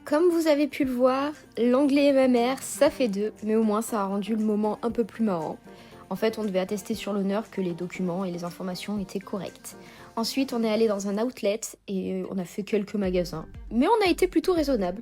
Comme vous avez pu le voir, l'anglais et ma mère, ça fait deux, mais au moins ça a rendu le moment un peu plus marrant. En fait, on devait attester sur l'honneur que les documents et les informations étaient corrects. Ensuite, on est allé dans un outlet et on a fait quelques magasins, mais on a été plutôt raisonnable.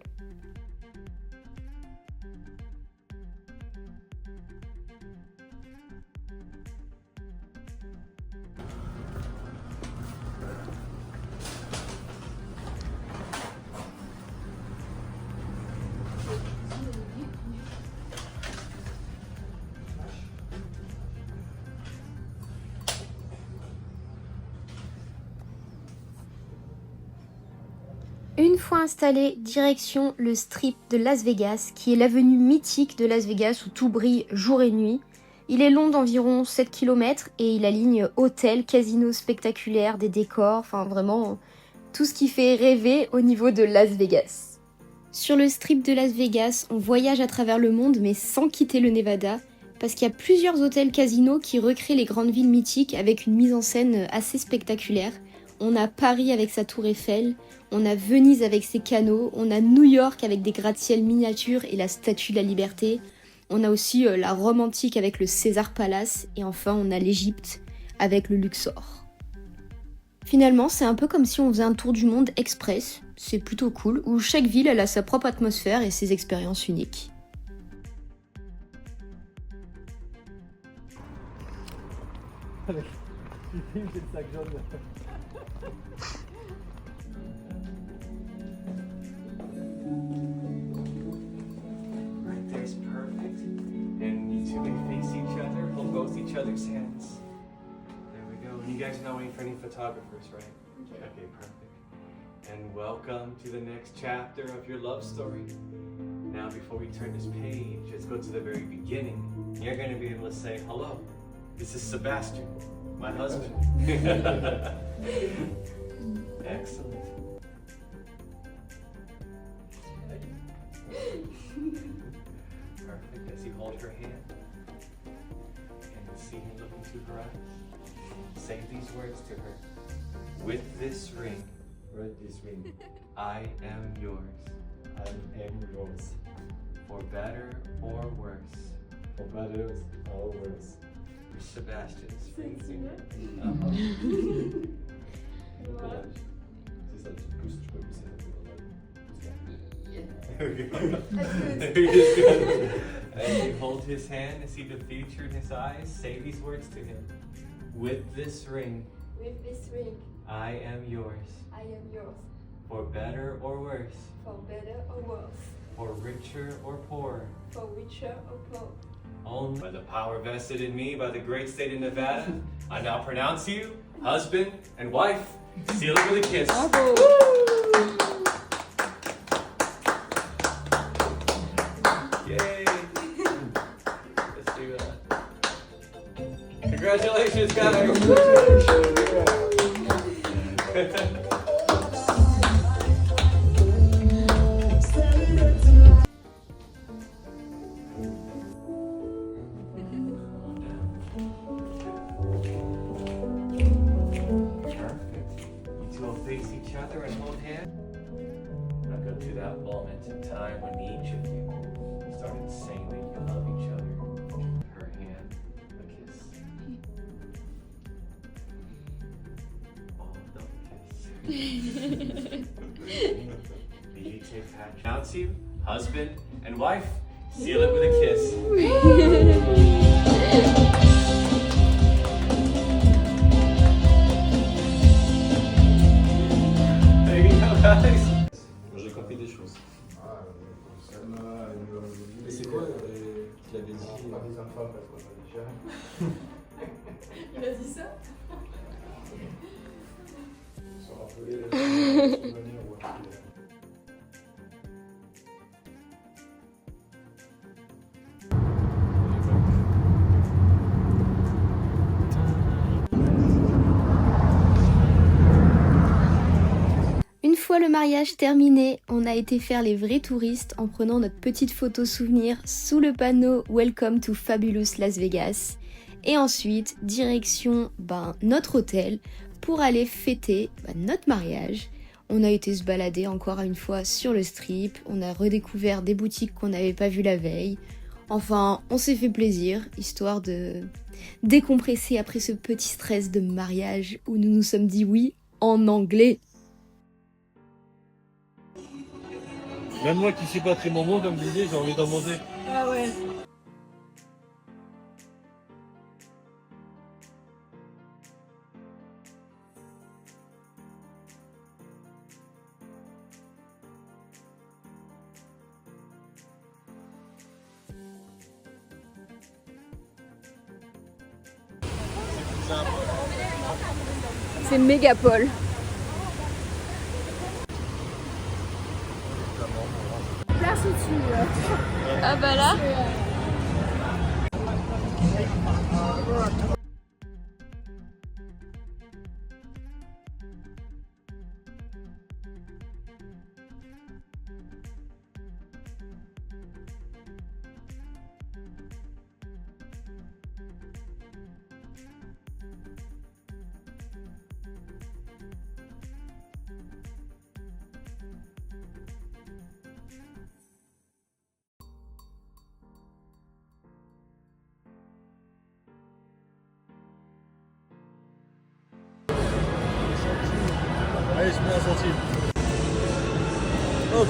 Une fois installé, direction le strip de Las Vegas, qui est l'avenue mythique de Las Vegas où tout brille jour et nuit. Il est long d'environ 7 km et il aligne hôtels, casinos spectaculaires, des décors, enfin vraiment tout ce qui fait rêver au niveau de Las Vegas. Sur le strip de Las Vegas, on voyage à travers le monde mais sans quitter le Nevada, parce qu'il y a plusieurs hôtels casinos qui recréent les grandes villes mythiques avec une mise en scène assez spectaculaire. On a Paris avec sa tour Eiffel, on a Venise avec ses canaux, on a New York avec des gratte-ciel miniatures et la Statue de la Liberté, on a aussi la Rome antique avec le César Palace, et enfin on a l'Égypte avec le Luxor. Finalement, c'est un peu comme si on faisait un tour du monde express, c'est plutôt cool, où chaque ville elle a sa propre atmosphère et ses expériences uniques. Right there's perfect. And you two may face each other, hold both each other's hands. There we go. And you guys are not waiting for any photographers, right? Okay, perfect. And welcome to the next chapter of your love story. Now, before we turn this page, let's go to the very beginning. You're going to be able to say, hello, this is Sebastian, my husband. Excellent. Perfect. As you hold her hand and you see her look into her eyes, say these words to her. With this ring, I am yours. I am yours. For better or worse. For better or worse. Sebastian's ring. C'est ça, tu pousses, tu peux pousser And you hold his hand and see the future in his eyes. Say these words to him. With this ring, I am yours. For better or worse. For richer or poorer. Only by the power vested in me by the great state of Nevada, I now pronounce you husband and wife. Seal it with a kiss. Yay! Let's do that. Congratulations, guys! To that moment in time when each of you started saying that you love each other. Her hand, a kiss. Oh, no kiss. The take patch. Announce you, husband and wife. Seal it with a kiss. There you go, guys. J'ai compris des choses. Et c'est quoi qu'il avait dit Il a dit ça? Une fois le mariage terminé, on a été faire les vrais touristes en prenant notre petite photo souvenir sous le panneau Welcome to Fabulous Las Vegas. Et ensuite, direction notre hôtel pour aller fêter notre mariage On a été se balader encore une fois sur le strip, on a redécouvert des boutiques qu'on n'avait pas vues la veille. Enfin, on s'est fait plaisir, histoire de décompresser après ce petit stress de mariage où nous nous sommes dit oui en anglais. Même moi qui sais pas très mon mot, comme je disais, j'ai envie d'en manger. Ah ouais. C'est Mégapole. Place au-dessus. Ah bah là. Allez, je mets un centime. Hop.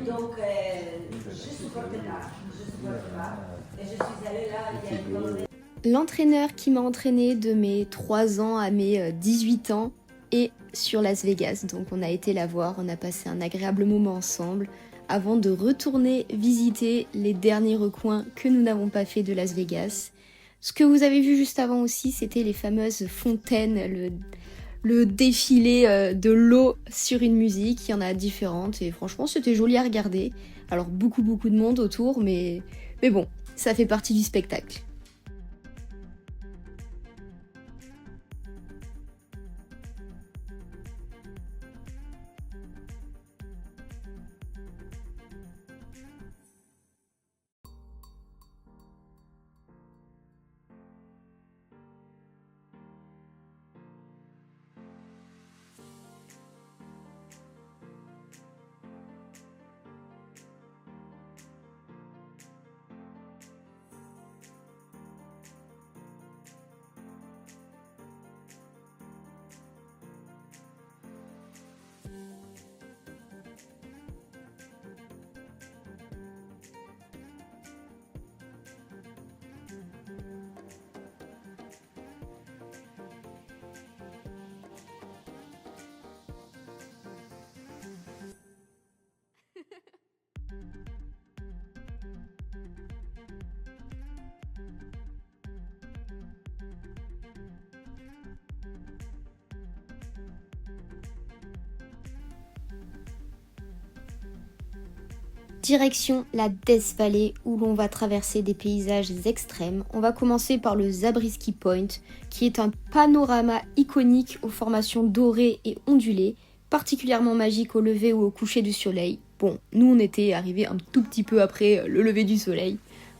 Donc, je supporte pas. Et je suis allée là, il y a une bonne... L'entraîneur qui m'a entraînée de mes 3 ans à mes 18 ans est sur Las Vegas. Donc on a été la voir, on a passé un agréable moment ensemble avant de retourner visiter les derniers recoins que nous n'avons pas fait de Las Vegas. Ce que vous avez vu juste avant aussi, c'était les fameuses fontaines, le défilé de l'eau sur une musique. Il y en a différentes et franchement c'était joli à regarder. Alors beaucoup de monde autour, mais bon, ça fait partie du spectacle. Direction la Death Valley où l'on va traverser des paysages extrêmes. On va commencer par le Zabriskie Point qui est un panorama iconique aux formations dorées et ondulées, particulièrement magique au lever ou au coucher du soleil. Bon, nous on était arrivés un tout petit peu après le lever du soleil,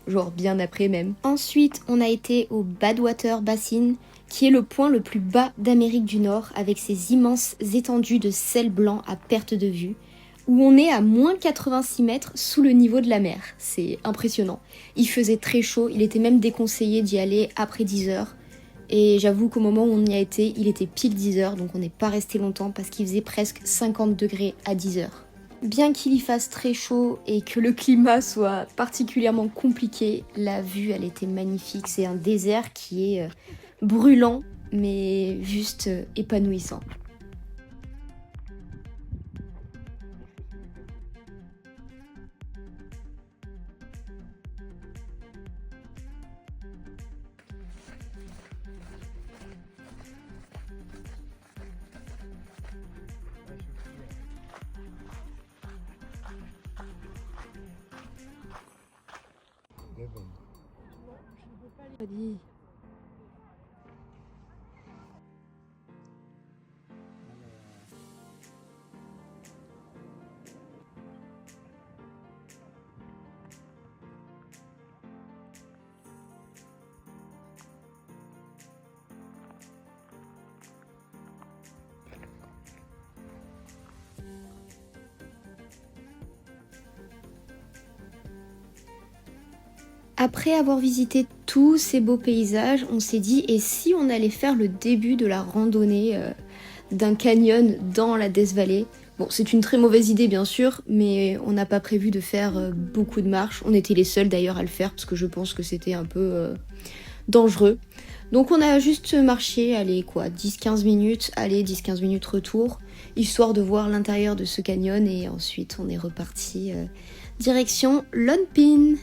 genre bien après même. Ensuite on a été au Badwater Basin qui est le point le plus bas d'Amérique du Nord, avec ses immenses étendues de sel blanc à perte de vue, où on est à moins 86 mètres sous le niveau de la mer. C'est impressionnant. Il faisait très chaud, il était même déconseillé d'y aller après 10 heures. Et j'avoue qu'au moment où on y a été, il était pile 10 heures, donc on n'est pas resté longtemps parce qu'il faisait presque 50 degrés à 10 heures. Bien qu'il y fasse très chaud et que le climat soit particulièrement compliqué, la vue elle était magnifique. C'est un désert qui est brûlant mais juste épanouissant. Après avoir visité tous ces beaux paysages, on s'est dit et si on allait faire le début de la randonnée d'un canyon dans la Death Valley. Bon, c'est une très mauvaise idée bien sûr, mais on n'a pas prévu de faire beaucoup de marches. On était les seuls d'ailleurs à le faire parce que je pense que c'était un peu dangereux. Donc on a juste marché, allez quoi, 10-15 minutes, aller 10-15 minutes retour, histoire de voir l'intérieur de ce canyon et ensuite on est reparti direction Lone Pine.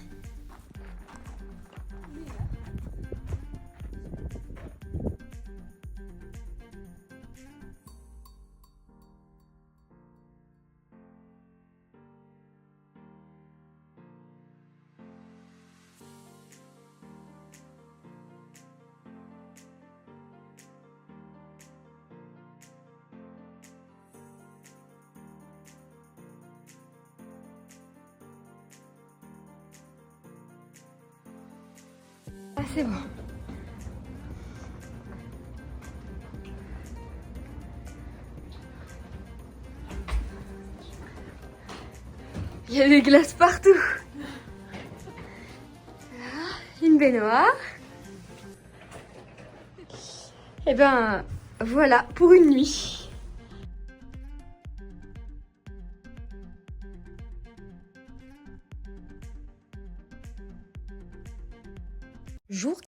Ah c'est bon. Il y a des glaces partout. Une baignoire. Et ben voilà pour une nuit. Jour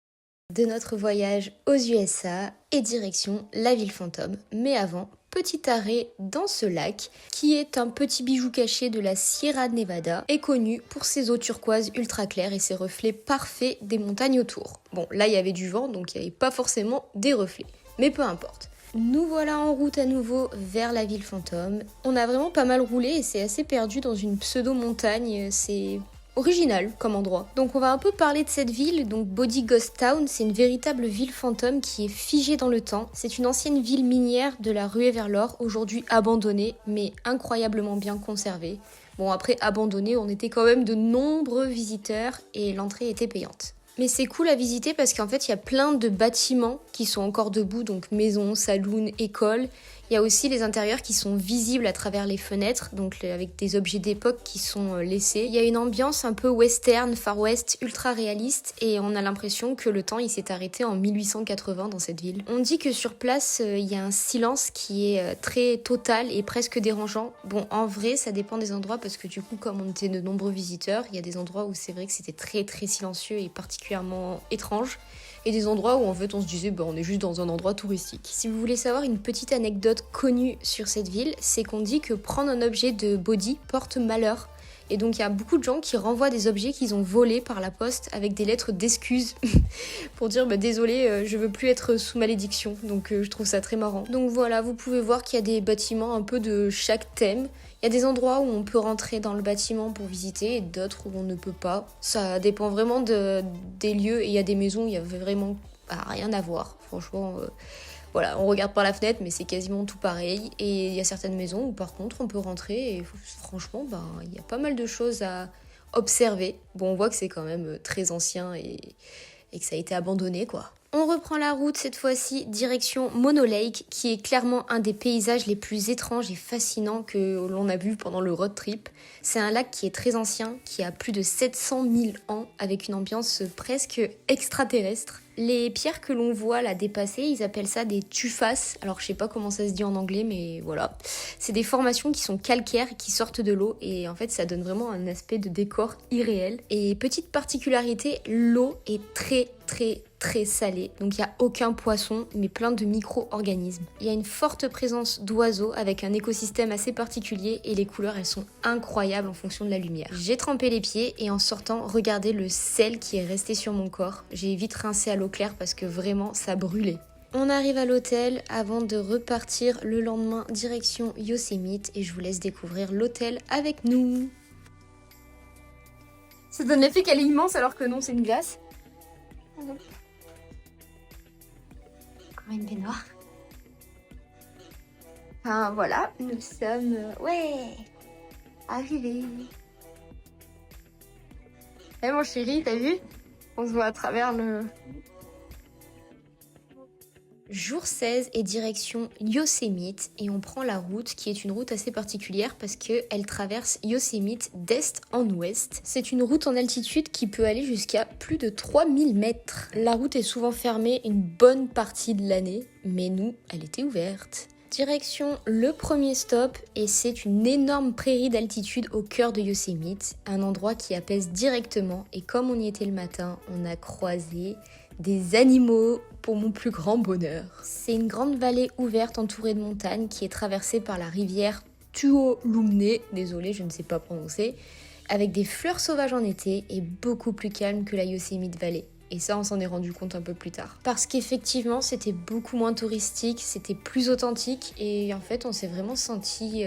de notre voyage aux USA et direction la ville fantôme. Mais avant, petit arrêt dans ce lac qui est un petit bijou caché de la Sierra Nevada et connu pour ses eaux turquoises ultra claires et ses reflets parfaits des montagnes autour. Bon, là il y avait du vent donc il n'y avait pas forcément des reflets, mais peu importe. Nous voilà en route à nouveau vers la ville fantôme. On a vraiment pas mal roulé et c'est assez perdu dans une pseudo-montagne, c'est original comme endroit. Donc on va un peu parler de cette ville. Donc Body Ghost Town, c'est une véritable ville fantôme qui est figée dans le temps. C'est une ancienne ville minière de la ruée vers l'or, aujourd'hui abandonnée mais incroyablement bien conservée. Bon après abandonnée, on était quand même de nombreux visiteurs et l'entrée était payante. Mais c'est cool à visiter parce qu'en fait il y a plein de bâtiments qui sont encore debout, donc maisons, saloons, écoles. Il y a aussi les intérieurs qui sont visibles à travers les fenêtres, donc avec des objets d'époque qui sont laissés. Il y a une ambiance un peu western, Far West, ultra réaliste et on a l'impression que le temps il s'est arrêté en 1880 dans cette ville. On dit que sur place il y a un silence qui est très total et presque dérangeant. Bon en vrai ça dépend des endroits parce que du coup comme on était de nombreux visiteurs, il y a des endroits où c'est vrai que c'était très très silencieux et particulièrement étrange. Et des endroits où en fait on se disait on est juste dans un endroit touristique. Si vous voulez savoir une petite anecdote connue sur cette ville, c'est qu'on dit que prendre un objet de body porte malheur. Et donc il y a beaucoup de gens qui renvoient des objets qu'ils ont volés par la poste avec des lettres d'excuses pour dire désolé je veux plus être sous malédiction. Donc je trouve ça très marrant. Donc voilà, vous pouvez voir qu'il y a des bâtiments un peu de chaque thème. Il y a des endroits où on peut rentrer dans le bâtiment pour visiter et d'autres où on ne peut pas. Ça dépend vraiment des lieux et il y a des maisons où il y avait vraiment rien à voir. Franchement, voilà, on regarde par la fenêtre mais c'est quasiment tout pareil. Et il y a certaines maisons où par contre on peut rentrer et franchement il y a pas mal de choses à observer. Bon, on voit que c'est quand même très ancien et que ça a été abandonné quoi. On reprend la route cette fois-ci direction Mono Lake, qui est clairement un des paysages les plus étranges et fascinants que l'on a vu pendant le road trip. C'est un lac qui est très ancien, qui a plus de 700 000 ans, avec une ambiance presque extraterrestre. Les pierres que l'on voit là dépasser, ils appellent ça des tufas. Alors je sais pas comment ça se dit en anglais, mais voilà. C'est des formations qui sont calcaires, qui sortent de l'eau, et en fait ça donne vraiment un aspect de décor irréel. Et petite particularité, l'eau est très salée, donc il n'y a aucun poisson, mais plein de micro-organismes. Il y a une forte présence d'oiseaux avec un écosystème assez particulier et les couleurs elles sont incroyables en fonction de la lumière. J'ai trempé les pieds et en sortant, regardez le sel qui est resté sur mon corps. J'ai vite rincé à l'eau claire parce que vraiment ça brûlait. On arrive à l'hôtel avant de repartir le lendemain direction Yosemite et je vous laisse découvrir l'hôtel avec nous. Ça donne l'effet qu'elle est immense alors que non, c'est une glace. Comme une baignoire. Enfin voilà, nous sommes arrivés. Eh mon chéri, t'as vu? On se voit à travers le... Jour 16 et direction Yosemite et on prend la route qui est une route assez particulière parce qu'elle traverse Yosemite d'est en ouest. C'est une route en altitude qui peut aller jusqu'à plus de 3000 mètres. La route est souvent fermée une bonne partie de l'année, mais nous, elle était ouverte. Direction le premier stop et c'est une énorme prairie d'altitude au cœur de Yosemite, un endroit qui apaise directement et comme on y était le matin, on a croisé des animaux pour mon plus grand bonheur. C'est une grande vallée ouverte entourée de montagnes qui est traversée par la rivière Tuolumne, désolée je ne sais pas prononcer, avec des fleurs sauvages en été et beaucoup plus calme que la Yosemite Valley. Et ça, on s'en est rendu compte un peu plus tard. Parce qu'effectivement, c'était beaucoup moins touristique, c'était plus authentique et en fait, on s'est vraiment senti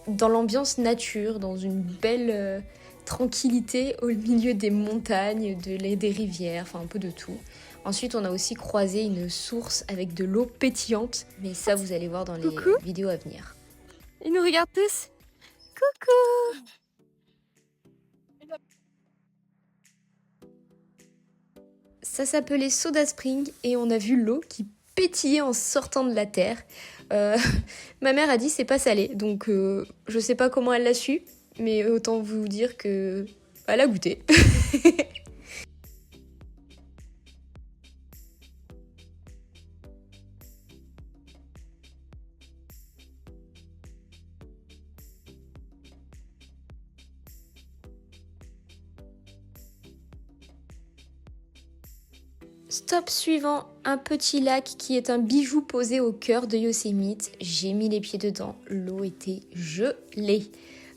dans l'ambiance nature, dans une belle tranquillité au milieu des montagnes, des rivières, enfin un peu de tout. Ensuite, on a aussi croisé une source avec de l'eau pétillante, mais ça, vous allez voir dans les vidéos à venir. Ils nous regardent tous. Coucou! Ça s'appelait Soda Spring et on a vu l'eau qui pétillait en sortant de la terre. Ma mère a dit c'est pas salé, donc je sais pas comment elle l'a su, mais autant vous dire que elle a goûté. Stop suivant, un petit lac qui est un bijou posé au cœur de Yosemite. J'ai mis les pieds dedans, l'eau était gelée.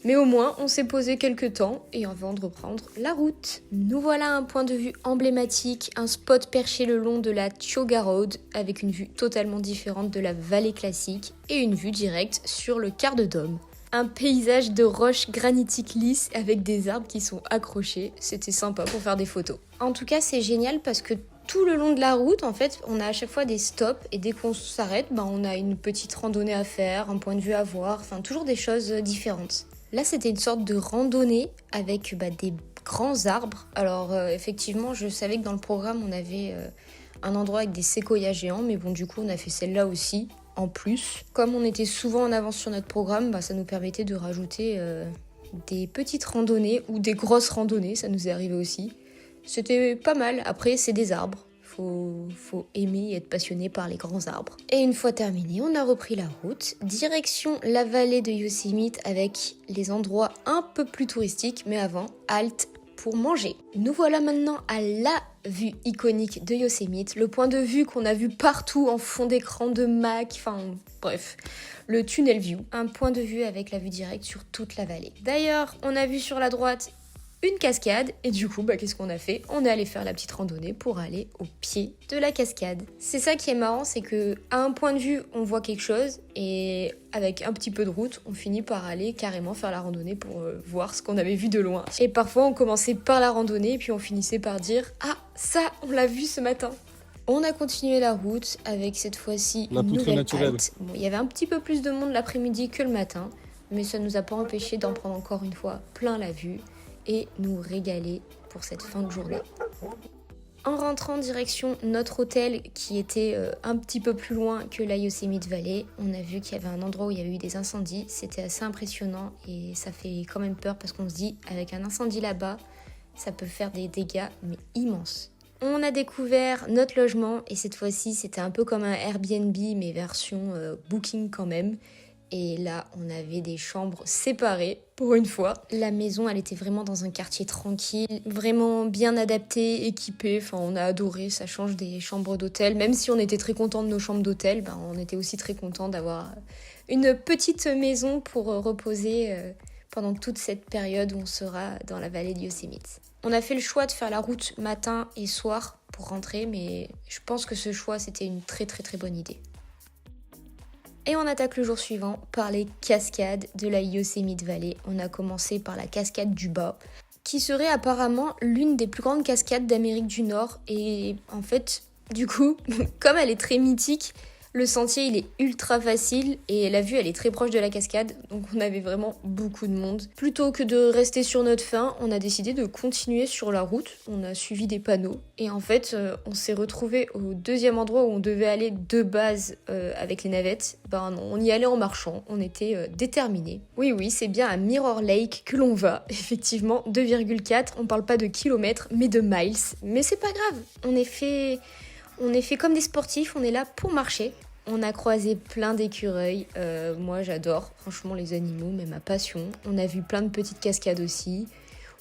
Mais au moins, on s'est posé quelques temps et avant de reprendre la route. Nous voilà à un point de vue emblématique, un spot perché le long de la Tioga Road avec une vue totalement différente de la vallée classique et une vue directe sur le quart de Dôme. Un paysage de roches granitiques lisses avec des arbres qui sont accrochés. C'était sympa pour faire des photos. En tout cas, c'est génial parce que tout le long de la route, en fait, on a à chaque fois des stops et dès qu'on s'arrête, on a une petite randonnée à faire, un point de vue à voir, enfin toujours des choses différentes. Là, c'était une sorte de randonnée avec des grands arbres. Alors effectivement, je savais que dans le programme, on avait un endroit avec des séquoias géants, mais bon, du coup, on a fait celle-là aussi. En plus, comme on était souvent en avance sur notre programme, ça nous permettait de rajouter des petites randonnées ou des grosses randonnées, ça nous est arrivé aussi. C'était pas mal, après c'est des arbres, faut aimer et être passionné par les grands arbres. Et une fois terminé, on a repris la route, direction la vallée de Yosemite avec les endroits un peu plus touristiques, mais avant, halte pour manger. Nous voilà maintenant à la vue iconique de Yosemite, le point de vue qu'on a vu partout en fond d'écran de Mac, enfin bref, le tunnel view, un point de vue avec la vue directe sur toute la vallée. D'ailleurs, on a vu sur la droite une cascade et du coup qu'est-ce qu'on a fait? On est allé faire la petite randonnée pour aller au pied de la cascade. C'est ça qui est marrant, c'est que à un point de vue on voit quelque chose et avec un petit peu de route on finit par aller carrément faire la randonnée pour voir ce qu'on avait vu de loin. Et parfois on commençait par la randonnée et puis on finissait par dire ah ça on l'a vu ce matin. On a continué la route avec cette fois-ci une nouvelle halte. Bon, il y avait un petit peu plus de monde l'après-midi que le matin, mais ça nous a pas empêché d'en prendre encore une fois plein la vue et nous régaler pour cette fin de journée. En rentrant direction notre hôtel qui était un petit peu plus loin que la Yosemite Valley, on a vu qu'il y avait un endroit où il y avait eu des incendies. C'était assez impressionnant et ça fait quand même peur parce qu'on se dit avec un incendie là-bas, ça peut faire des dégâts mais immenses. On a découvert notre logement et cette fois-ci c'était un peu comme un Airbnb mais version booking quand même. Et là, on avait des chambres séparées, pour une fois. La maison, elle était vraiment dans un quartier tranquille, vraiment bien adaptée, équipée. Enfin, on a adoré, ça change des chambres d'hôtel. Même si on était très contents de nos chambres d'hôtel, ben, on était aussi très contents d'avoir une petite maison pour reposer pendant toute cette période où on sera dans la vallée de Yosemite. On a fait le choix de faire la route matin et soir pour rentrer, mais je pense que ce choix, c'était une très très très bonne idée. Et on attaque le jour suivant par les cascades de la Yosemite Valley. On a commencé par la cascade du Bas, qui serait apparemment l'une des plus grandes cascades d'Amérique du Nord. Et en fait, du coup, comme elle est très mythique, le sentier il est ultra facile et la vue elle est très proche de la cascade. Donc on avait vraiment beaucoup de monde. Plutôt que de rester sur notre faim, on a décidé de continuer sur la route. On a suivi des panneaux. Et en fait, on s'est retrouvé au deuxième endroit où on devait aller de base avec les navettes. Ben non, on y allait en marchant. On était déterminés. Oui, c'est bien à Mirror Lake que l'on va. Effectivement, 2,4. On parle pas de kilomètres, mais de miles. Mais c'est pas grave. On est fait comme des sportifs. On est là pour marcher. On a croisé plein d'écureuils. Moi, j'adore franchement les animaux, mais ma passion. On a vu plein de petites cascades aussi.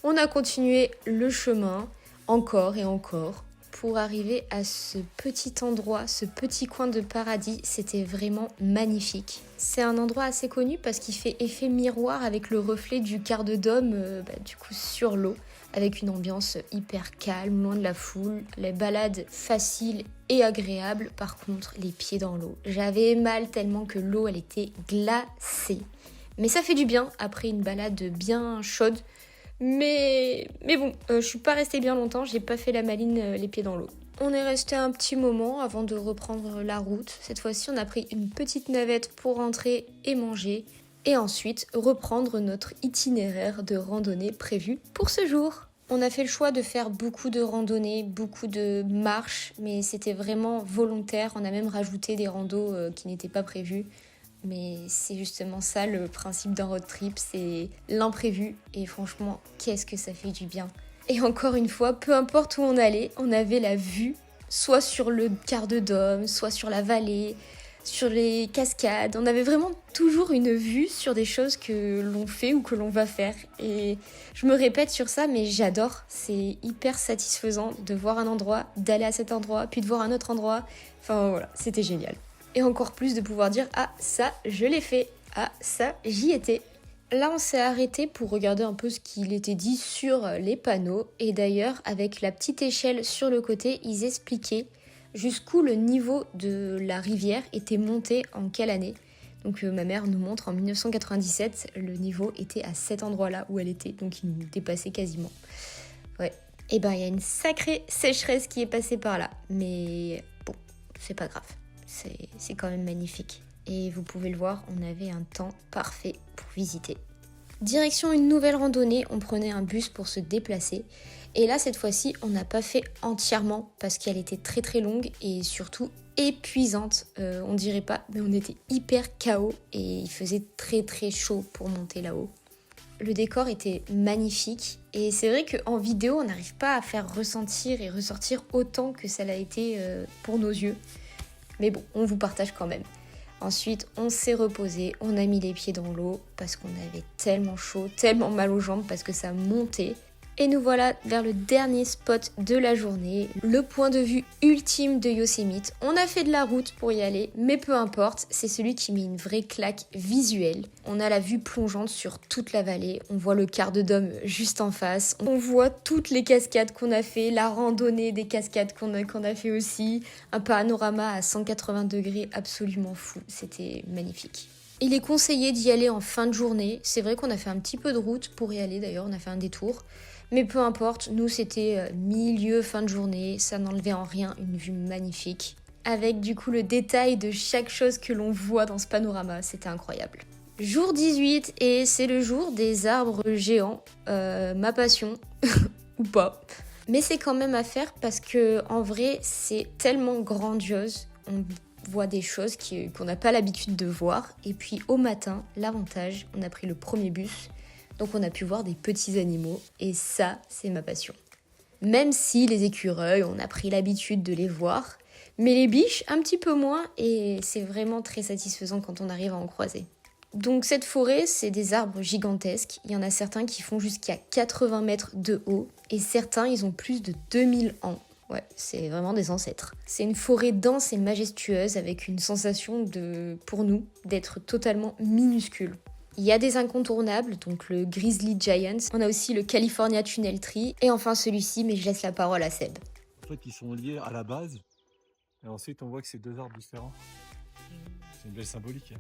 On a continué le chemin encore et encore pour arriver à ce petit endroit, ce petit coin de paradis. C'était vraiment magnifique. C'est un endroit assez connu parce qu'il fait effet miroir avec le reflet du quart de dôme du coup sur l'eau, avec une ambiance hyper calme, loin de la foule, les balades faciles et agréables. Par contre, les pieds dans l'eau. J'avais mal tellement que l'eau, elle était glacée. Mais ça fait du bien après une balade bien chaude. Mais bon, je suis pas restée bien longtemps, j'ai pas fait la maline les pieds dans l'eau. On est resté un petit moment avant de reprendre la route. Cette fois-ci, on a pris une petite navette pour rentrer et manger. Et ensuite, reprendre notre itinéraire de randonnée prévu pour ce jour. On a fait le choix de faire beaucoup de randonnées, beaucoup de marches, mais c'était vraiment volontaire. On a même rajouté des randos qui n'étaient pas prévus. Mais c'est justement ça le principe d'un road trip, c'est l'imprévu. Et franchement, qu'est-ce que ça fait du bien. Et encore une fois, peu importe où on allait, on avait la vue, soit sur le quart de dôme, soit sur la vallée, sur les cascades. On avait vraiment toujours une vue sur des choses que l'on fait ou que l'on va faire. Et je me répète sur ça, mais j'adore. C'est hyper satisfaisant de voir un endroit, d'aller à cet endroit, puis de voir un autre endroit. Enfin voilà, c'était génial. Et encore plus de pouvoir dire « Ah, ça, je l'ai fait. Ah, ça, j'y étais. » Là, on s'est arrêté pour regarder un peu ce qu'il était dit sur les panneaux. Et d'ailleurs, avec la petite échelle sur le côté, ils expliquaient jusqu'où le niveau de la rivière était monté en quelle année. Donc ma mère nous montre en 1997, le niveau était à cet endroit-là où elle était. Donc il nous dépassait quasiment. Ouais. Et ben il y a une sacrée sécheresse qui est passée par là. Mais bon, c'est pas grave. C'est quand même magnifique. Et vous pouvez le voir, on avait un temps parfait pour visiter. Direction une nouvelle randonnée, on prenait un bus pour se déplacer. Et là, cette fois-ci, on n'a pas fait entièrement parce qu'elle était très très longue et surtout épuisante. On dirait pas, mais on était hyper KO et il faisait très très chaud pour monter là-haut. Le décor était magnifique et c'est vrai qu'en vidéo, on n'arrive pas à faire ressentir et ressortir autant que ça l'a été pour nos yeux. Mais bon, on vous partage quand même. Ensuite, on s'est reposé, on a mis les pieds dans l'eau parce qu'on avait tellement chaud, tellement mal aux jambes parce que ça montait. Et nous voilà vers le dernier spot de la journée, le point de vue ultime de Yosemite. On a fait de la route pour y aller, mais peu importe, c'est celui qui met une vraie claque visuelle. On a la vue plongeante sur toute la vallée, on voit le quart de dôme juste en face, on voit toutes les cascades qu'on a fait, la randonnée des cascades qu'on a fait aussi, un panorama à 180 degrés absolument fou, c'était magnifique. Il est conseillé d'y aller en fin de journée, c'est vrai qu'on a fait un petit peu de route pour y aller d'ailleurs, on a fait un détour. Mais peu importe, nous c'était milieu, fin de journée, ça n'enlevait en rien une vue magnifique. Avec du coup le détail de chaque chose que l'on voit dans ce panorama, c'était incroyable. Jour 18 et c'est le jour des arbres géants, ma passion, ou pas. Mais c'est quand même à faire parce que en vrai, c'est tellement grandiose. On voit des choses qu'on n'a pas l'habitude de voir. Et puis au matin, l'avantage, on a pris le premier bus. Donc on a pu voir des petits animaux. Et ça, c'est ma passion. Même si les écureuils, on a pris l'habitude de les voir. Mais les biches, un petit peu moins. Et c'est vraiment très satisfaisant quand on arrive à en croiser. Donc cette forêt, c'est des arbres gigantesques. Il y en a certains qui font jusqu'à 80 mètres de haut et certains, ils ont plus de 2000 ans. Ouais, c'est vraiment des ancêtres. C'est une forêt dense et majestueuse avec une sensation pour nous, d'être totalement minuscule. Il y a des incontournables, donc le Grizzly Giant. On a aussi le California Tunnel Tree et enfin celui-ci, mais je laisse la parole à Seb. En fait, ils sont liés à la base et ensuite on voit que c'est 2 arbres différents. C'est une belle symbolique.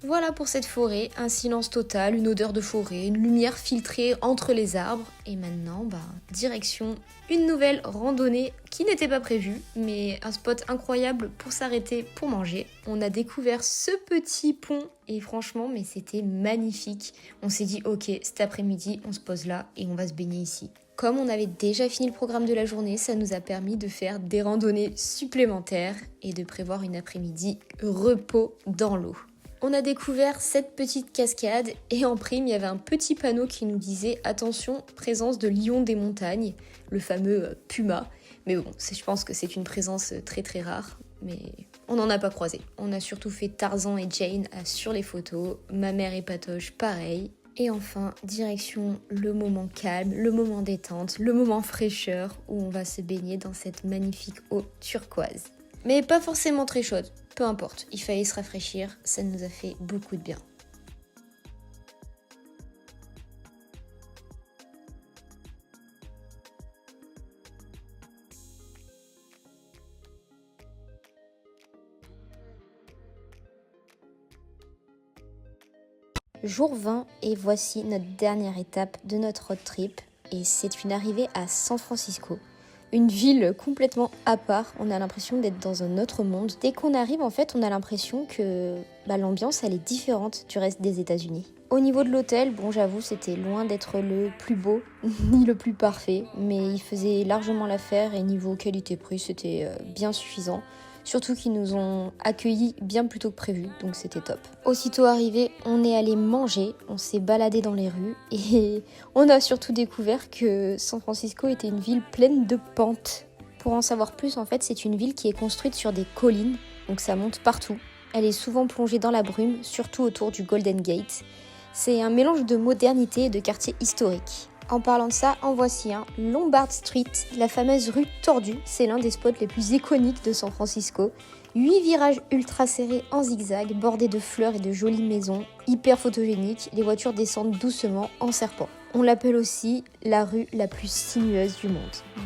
Voilà pour cette forêt, un silence total, une odeur de forêt, une lumière filtrée entre les arbres. Et maintenant, direction une nouvelle randonnée qui n'était pas prévue, mais un spot incroyable pour s'arrêter pour manger. On a découvert ce petit pont et franchement, mais c'était magnifique. On s'est dit, ok, cet après-midi, on se pose là et on va se baigner ici. Comme on avait déjà fini le programme de la journée, ça nous a permis de faire des randonnées supplémentaires et de prévoir une après-midi repos dans l'eau. On a découvert cette petite cascade et en prime, il y avait un petit panneau qui nous disait « Attention, présence de lion des montagnes », le fameux puma. Mais bon, je pense que c'est une présence très très rare, mais on n'en a pas croisé. On a surtout fait Tarzan et Jane sur les photos, ma mère et Patoche pareil. Et enfin, direction le moment calme, le moment détente, le moment fraîcheur où on va se baigner dans cette magnifique eau turquoise. Mais pas forcément très chaude, peu importe, il fallait se rafraîchir, ça nous a fait beaucoup de bien. Jour 20 et voici notre dernière étape de notre road trip et c'est une arrivée à San Francisco. Une ville complètement à part, on a l'impression d'être dans un autre monde. Dès qu'on arrive, en fait, on a l'impression que l'ambiance, elle est différente du reste des États-Unis. Au niveau de l'hôtel, bon, j'avoue, c'était loin d'être le plus beau, ni le plus parfait, mais il faisait largement l'affaire et niveau qualité-prix, c'était bien suffisant. Surtout qu'ils nous ont accueillis bien plus tôt que prévu, donc c'était top. Aussitôt arrivé, on est allé manger, on s'est baladé dans les rues et on a surtout découvert que San Francisco était une ville pleine de pentes. Pour en savoir plus, en fait, c'est une ville qui est construite sur des collines, donc ça monte partout. Elle est souvent plongée dans la brume, surtout autour du Golden Gate. C'est un mélange de modernité et de quartier historique. En parlant de ça, en voici un, Lombard Street, la fameuse rue tordue. C'est l'un des spots les plus iconiques de San Francisco. 8 virages ultra serrés en zigzag, bordés de fleurs et de jolies maisons, hyper photogéniques. Les voitures descendent doucement en serpent. On l'appelle aussi la rue la plus sinueuse du monde.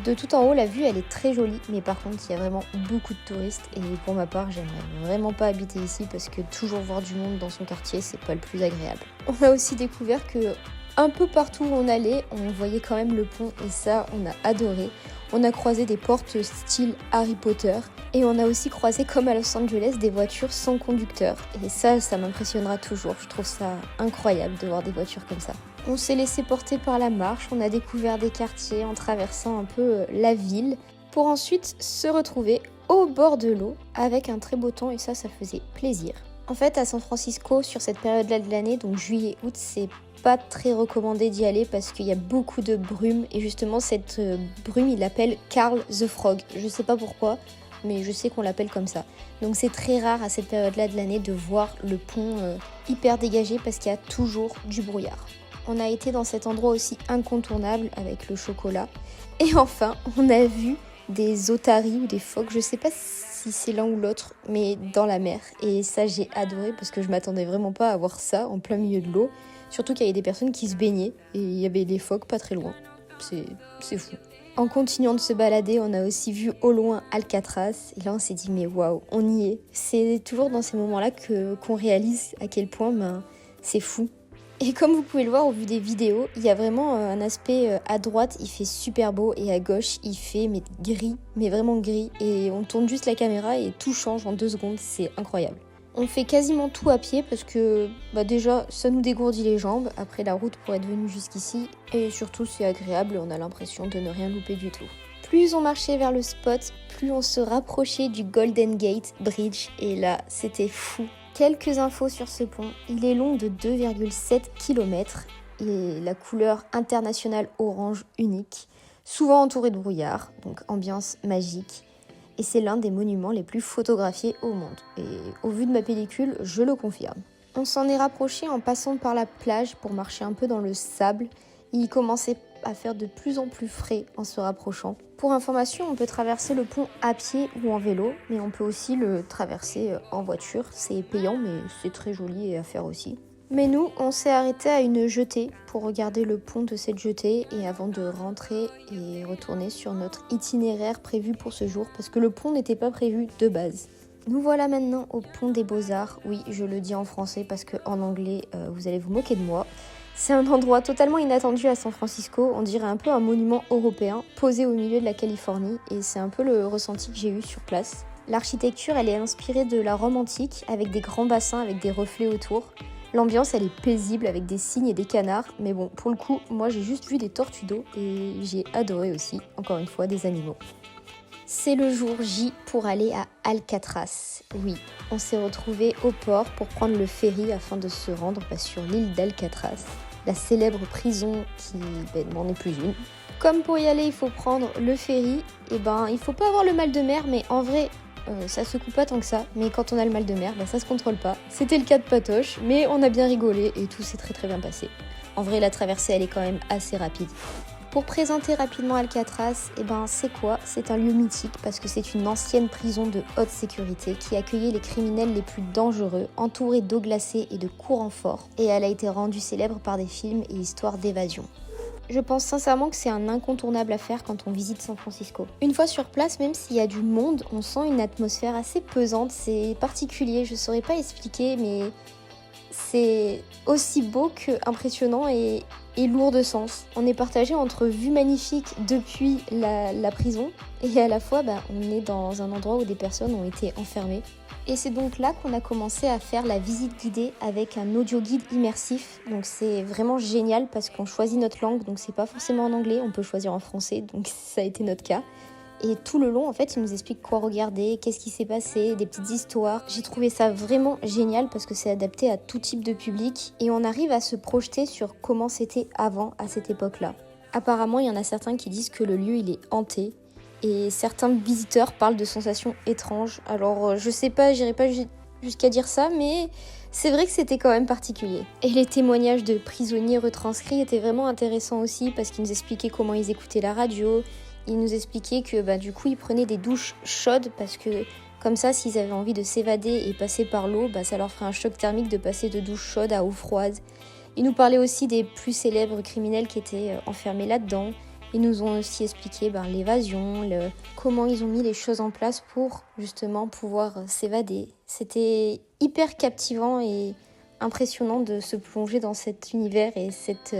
De tout en haut, la vue elle est très jolie, mais par contre il y a vraiment beaucoup de touristes et pour ma part, j'aimerais vraiment pas habiter ici parce que toujours voir du monde dans son quartier, c'est pas le plus agréable. On a aussi découvert que un peu partout où on allait, on voyait quand même le pont et ça, on a adoré. On a croisé des portes style Harry Potter et on a aussi croisé, comme à Los Angeles, des voitures sans conducteur. Et ça m'impressionnera toujours. Je trouve ça incroyable de voir des voitures comme ça. On s'est laissé porter par la marche, on a découvert des quartiers en traversant un peu la ville pour ensuite se retrouver au bord de l'eau avec un très beau temps et ça faisait plaisir. En fait, à San Francisco, sur cette période-là de l'année, donc juillet-août, c'est pas très recommandé d'y aller parce qu'il y a beaucoup de brume et justement cette brume, il l'appelle Karl the Frog. Je sais pas pourquoi, mais je sais qu'on l'appelle comme ça. Donc c'est très rare à cette période-là de l'année de voir le pont hyper dégagé parce qu'il y a toujours du brouillard. On a été dans cet endroit aussi incontournable avec le chocolat. Et enfin, on a vu des otaries ou des phoques, je sais pas si c'est l'un ou l'autre, mais dans la mer. Et ça, j'ai adoré parce que je m'attendais vraiment pas à voir ça en plein milieu de l'eau. Surtout qu'il y avait des personnes qui se baignaient et il y avait des phoques pas très loin. C'est fou. En continuant de se balader, on a aussi vu au loin Alcatraz. Et là, on s'est dit, mais waouh, on y est. C'est toujours dans ces moments-là qu'on réalise à quel point c'est fou. Et comme vous pouvez le voir au vu des vidéos, il y a vraiment un aspect à droite, il fait super beau et à gauche, il fait gris, mais vraiment gris. Et on tourne juste la caméra et tout change en 2 secondes, c'est incroyable. On fait quasiment tout à pied parce que déjà ça nous dégourdit les jambes après la route pour être venu jusqu'ici et surtout c'est agréable et on a l'impression de ne rien louper du tout. Plus on marchait vers le spot, plus on se rapprochait du Golden Gate Bridge et là c'était fou. Quelques infos sur ce pont, il est long de 2,7 km et la couleur internationale orange unique, souvent entouré de brouillard, donc ambiance magique. Et c'est l'un des monuments les plus photographiés au monde. Et au vu de ma pellicule, je le confirme. On s'en est rapproché en passant par la plage pour marcher un peu dans le sable. Il commençait à faire de plus en plus frais en se rapprochant. Pour information, on peut traverser le pont à pied ou en vélo, mais on peut aussi le traverser en voiture. C'est payant, mais c'est très joli à faire aussi. Mais nous, on s'est arrêté à une jetée pour regarder le pont de cette jetée et avant de rentrer et retourner sur notre itinéraire prévu pour ce jour parce que le pont n'était pas prévu de base. Nous voilà maintenant au pont des Beaux-Arts. Oui, je le dis en français parce qu'en anglais, vous allez vous moquer de moi. C'est un endroit totalement inattendu à San Francisco. On dirait un peu un monument européen posé au milieu de la Californie et c'est un peu le ressenti que j'ai eu sur place. L'architecture, elle est inspirée de la Rome antique avec des grands bassins avec des reflets autour. L'ambiance, elle est paisible avec des cygnes et des canards, mais bon, pour le coup, moi j'ai juste vu des tortues d'eau et j'ai adoré aussi, encore une fois, des animaux. C'est le jour J pour aller à Alcatraz. Oui, on s'est retrouvés au port pour prendre le ferry afin de se rendre sur l'île d'Alcatraz, la célèbre prison qui n'en est plus une. Comme pour y aller, il faut prendre le ferry, et il faut pas avoir le mal de mer, mais en vrai, ça se coupe pas tant que ça, mais quand on a le mal de mer, ça se contrôle pas. C'était le cas de Patoche, mais on a bien rigolé et tout s'est très très bien passé. En vrai, la traversée, elle est quand même assez rapide. Pour présenter rapidement Alcatraz, c'est quoi ? C'est un lieu mythique parce que c'est une ancienne prison de haute sécurité qui accueillait les criminels les plus dangereux, entourée d'eau glacée et de courants forts, et elle a été rendue célèbre par des films et histoires d'évasion. Je pense sincèrement que c'est un incontournable à faire quand on visite San Francisco. Une fois sur place, même s'il y a du monde, on sent une atmosphère assez pesante, c'est particulier, je saurais pas expliquer, mais c'est aussi beau que impressionnant et lourd de sens. On est partagé entre vues magnifiques depuis la prison et à la fois on est dans un endroit où des personnes ont été enfermées. Et c'est donc là qu'on a commencé à faire la visite guidée avec un audio guide immersif. Donc c'est vraiment génial parce qu'on choisit notre langue, donc c'est pas forcément en anglais, on peut choisir en français, donc ça a été notre cas. Et tout le long, en fait, il nous explique quoi regarder, qu'est-ce qui s'est passé, des petites histoires. J'ai trouvé ça vraiment génial parce que c'est adapté à tout type de public et on arrive à se projeter sur comment c'était avant, à cette époque-là. Apparemment, il y en a certains qui disent que le lieu, il est hanté. Et certains visiteurs parlent de sensations étranges. Alors, je sais pas, j'irai pas jusqu'à dire ça, mais c'est vrai que c'était quand même particulier. Et les témoignages de prisonniers retranscrits étaient vraiment intéressants aussi parce qu'ils nous expliquaient comment ils écoutaient la radio. Ils nous expliquaient que du coup, ils prenaient des douches chaudes parce que comme ça, s'ils avaient envie de s'évader et passer par l'eau, ça leur ferait un choc thermique de passer de douche chaude à eau froide. Ils nous parlaient aussi des plus célèbres criminels qui étaient enfermés là-dedans. Ils nous ont aussi expliqué l'évasion, comment ils ont mis les choses en place pour justement pouvoir s'évader. C'était hyper captivant et impressionnant de se plonger dans cet univers et cette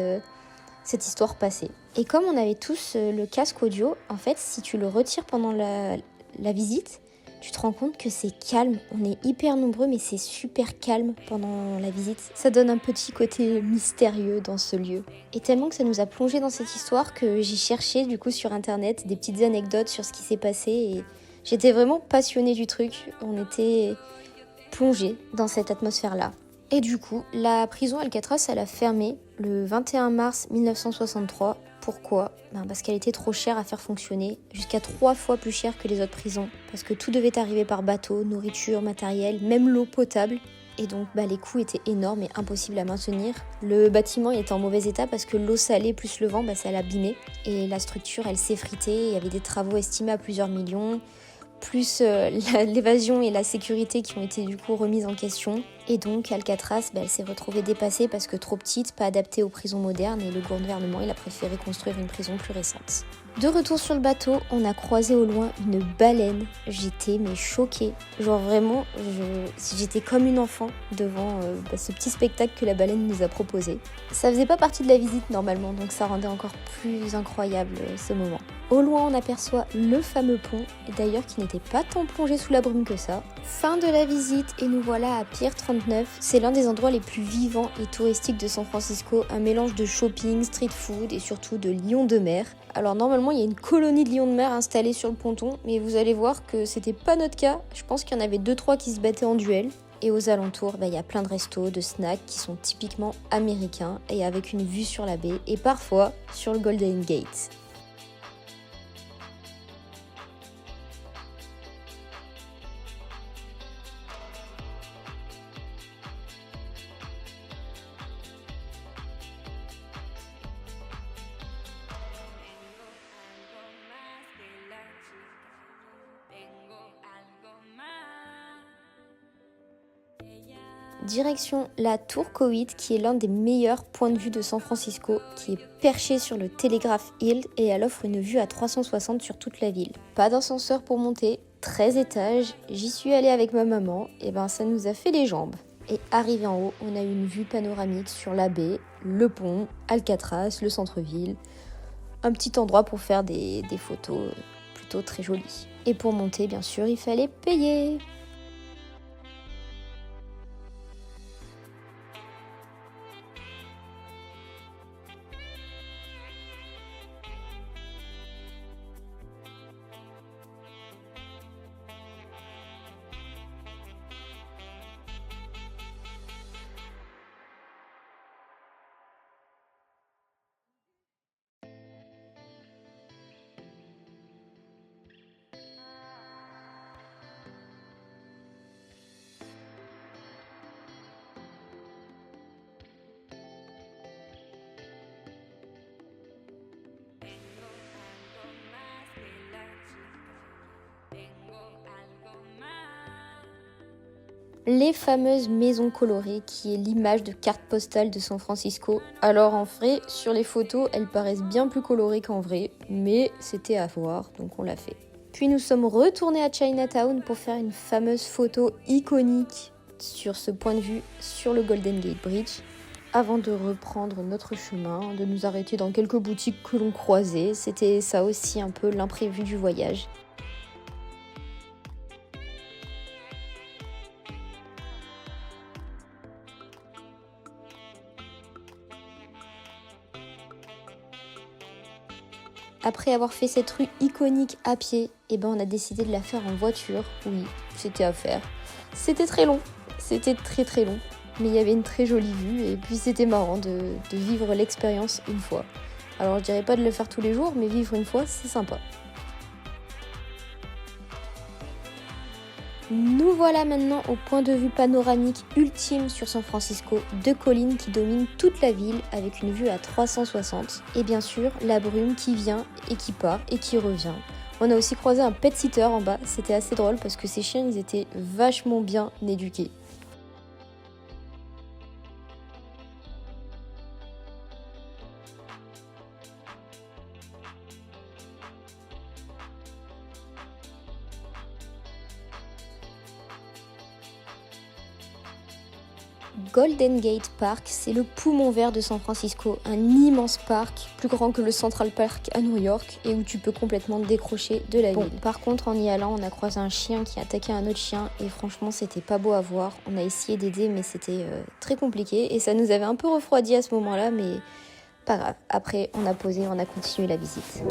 histoire passée. Et comme on avait tous le casque audio, en fait, si tu le retires pendant la visite, tu te rends compte que c'est calme. On est hyper nombreux, mais c'est super calme pendant la visite. Ça donne un petit côté mystérieux dans ce lieu. Et tellement que ça nous a plongé dans cette histoire que j'ai cherché du coup sur internet des petites anecdotes sur ce qui s'est passé et j'étais vraiment passionnée du truc. On était plongés dans cette atmosphère-là. Et du coup, la prison Alcatraz, elle a fermé le 21 mars 1963. Pourquoi ? Parce qu'elle était trop chère à faire fonctionner, jusqu'à 3 fois plus chère que les autres prisons, parce que tout devait arriver par bateau, nourriture, matériel, même l'eau potable. Et donc les coûts étaient énormes et impossibles à maintenir. Le bâtiment était en mauvais état parce que l'eau salée plus le vent, ça l'abîmait. Et la structure, elle s'effritait, il y avait des travaux estimés à plusieurs millions, plus l'évasion et la sécurité qui ont été du coup remises en question. Et donc Alcatraz, elle s'est retrouvée dépassée parce que trop petite, pas adaptée aux prisons modernes et le gouvernement il a préféré construire une prison plus récente. De retour sur le bateau, on a croisé au loin une baleine. J'étais choquée. Genre vraiment, j'étais comme une enfant devant ce petit spectacle que la baleine nous a proposé. Ça faisait pas partie de la visite normalement, donc ça rendait encore plus incroyable ce moment. Au loin, on aperçoit le fameux pont, et d'ailleurs qui n'était pas tant plongé sous la brume que ça. Fin de la visite et nous voilà à Pier 39. C'est l'un des endroits les plus vivants et touristiques de San Francisco, un mélange de shopping, street food et surtout de lions de mer. Alors normalement, il y a une colonie de lions de mer installée sur le ponton, mais vous allez voir que c'était pas notre cas. Je pense qu'il y en avait 2-3 qui se battaient en duel. Et aux alentours, il y a plein de restos, de snacks qui sont typiquement américains et avec une vue sur la baie et parfois sur le Golden Gate. Direction la tour Cowitt qui est l'un des meilleurs points de vue de San Francisco, qui est perchée sur le Telegraph Hill et elle offre une vue à 360 sur toute la ville. Pas d'ascenseur pour monter, 13 étages, j'y suis allée avec ma maman, et ça nous a fait les jambes. Et arrivé en haut, on a une vue panoramique sur la baie, le pont, Alcatraz, le centre-ville. Un petit endroit pour faire des photos plutôt très jolies. Et pour monter, bien sûr, il fallait payer. Les fameuses maisons colorées, qui est l'image de carte postale de San Francisco. Alors en vrai, sur les photos, elles paraissent bien plus colorées qu'en vrai, mais c'était à voir, donc on l'a fait. Puis nous sommes retournés à Chinatown pour faire une fameuse photo iconique sur ce point de vue sur le Golden Gate Bridge, avant de reprendre notre chemin, de nous arrêter dans quelques boutiques que l'on croisait. C'était ça aussi un peu l'imprévu du voyage. Après avoir fait cette rue iconique à pied, on a décidé de la faire en voiture. Oui, c'était à faire. C'était très long, c'était très très long, mais il y avait une très jolie vue et puis c'était marrant de vivre l'expérience une fois. Alors je dirais pas de le faire tous les jours, mais vivre une fois, c'est sympa. Nous voilà maintenant au point de vue panoramique ultime sur San Francisco, deux collines qui dominent toute la ville avec une vue à 360 et bien sûr la brume qui vient et qui part et qui revient. On a aussi croisé un pet sitter en bas, c'était assez drôle parce que ces chiens ils étaient vachement bien éduqués. Golden Gate Park, c'est le poumon vert de San Francisco, un immense parc, plus grand que le Central Park à New York, et où tu peux complètement décrocher de la ville. Par contre, en y allant, on a croisé un chien qui attaquait un autre chien, et franchement, c'était pas beau à voir. On a essayé d'aider, mais c'était très compliqué, et ça nous avait un peu refroidi à ce moment-là, mais pas grave. Après, on a posé, on a continué la visite.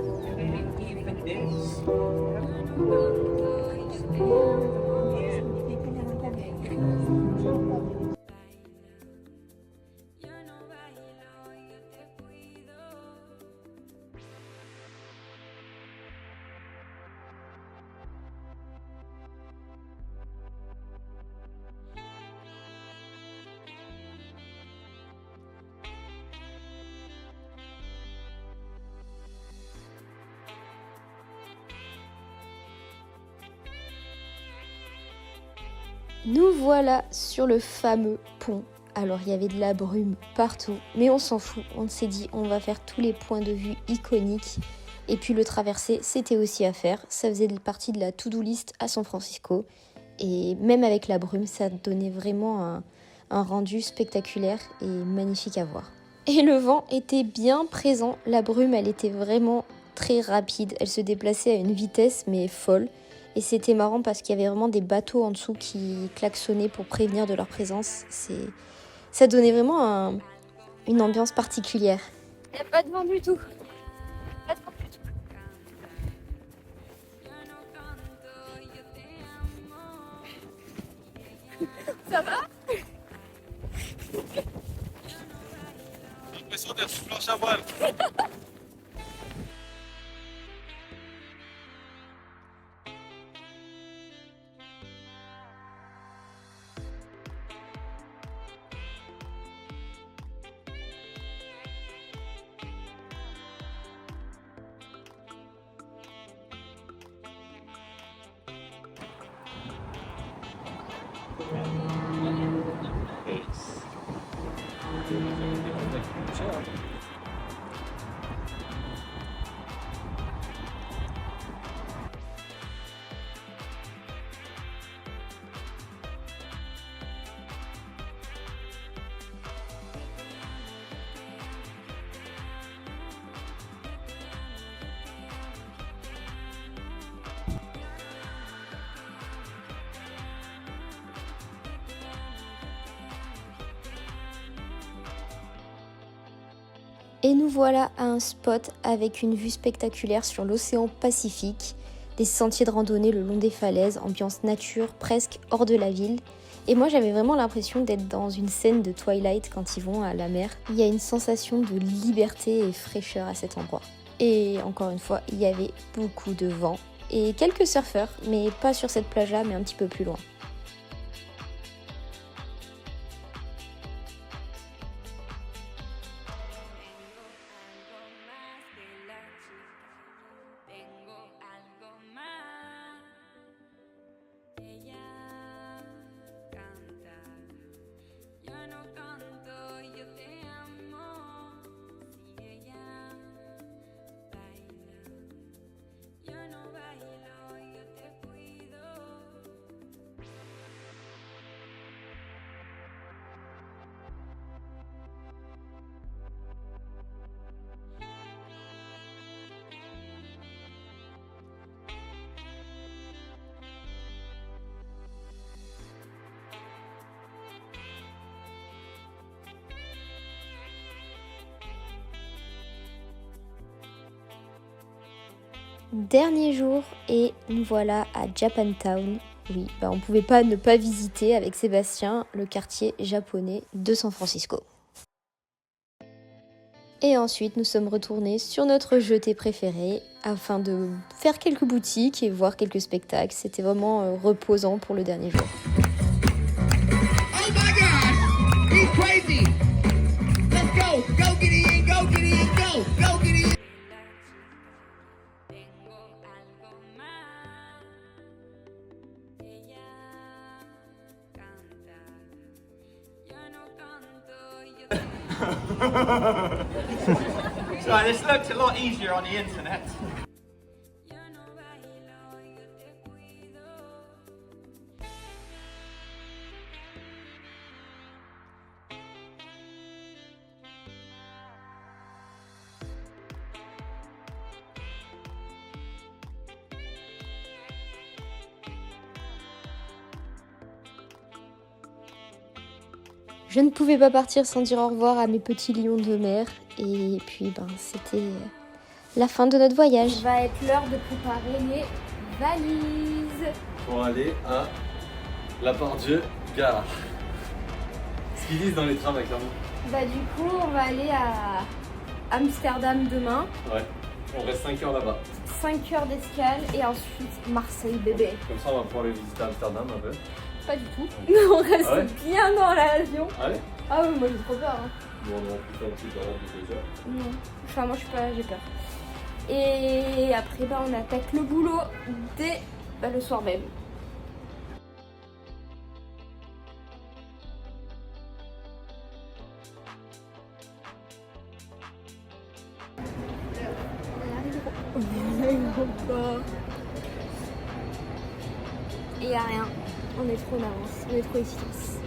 Nous voilà sur le fameux pont. Alors il y avait de la brume partout, mais on s'en fout. On s'est dit on va faire tous les points de vue iconiques. Et puis le traverser, c'était aussi à faire. Ça faisait partie de la to-do list à San Francisco. Et même avec la brume, ça donnait vraiment un rendu spectaculaire et magnifique à voir. Et le vent était bien présent. La brume, elle était vraiment très rapide. Elle se déplaçait à une vitesse mais folle. Et c'était marrant parce qu'il y avait vraiment des bateaux en dessous qui klaxonnaient pour prévenir de leur présence. Ça donnait vraiment une ambiance particulière. Il n'y a pas de vent du tout. Pas de vent du tout. Ça va? J'ai l'impression d'être sous planche à voile. Et nous voilà à un spot avec une vue spectaculaire sur l'océan Pacifique, des sentiers de randonnée le long des falaises, ambiance nature presque hors de la ville. Et moi j'avais vraiment l'impression d'être dans une scène de Twilight quand ils vont à la mer. Il y a une sensation de liberté et fraîcheur à cet endroit. Et encore une fois, il y avait beaucoup de vent et quelques surfeurs, mais pas sur cette plage-là, mais un petit peu plus loin. Dernier jour et nous voilà à Japantown. Oui, on pouvait pas ne pas visiter avec Sébastien le quartier japonais de San Francisco. Et ensuite nous sommes retournés sur notre jetée préférée afin de faire quelques boutiques et voir quelques spectacles. C'était vraiment reposant pour le dernier jour. Oh my God, he's crazy. Let's go, go get in, go get in, go get in. So this looked a lot easier on the internet. Je ne pouvais pas partir sans dire au revoir à mes petits lions de mer. Et puis, c'était la fin de notre voyage. Il va être l'heure de préparer les valises. Pour aller à La Part-Dieu gare. Ce qu'ils disent dans les trams, clairement. Du coup, on va aller à Amsterdam demain. Ouais, on reste 5 heures là-bas. 5 heures d'escale et ensuite Marseille, bébé. Comme ça, on va pouvoir aller visiter Amsterdam un peu. Pas du tout. On reste bien dans l'avion. Ah ouais? Ah oui, moi j'ai trop peur. Bon, on va plus faire un petit balade de 2 heures. Non, enfin moi j'ai peur. Et après on attaque le boulot dès le soir même. Et y a rien, on est trop en avance, on est trop efficace.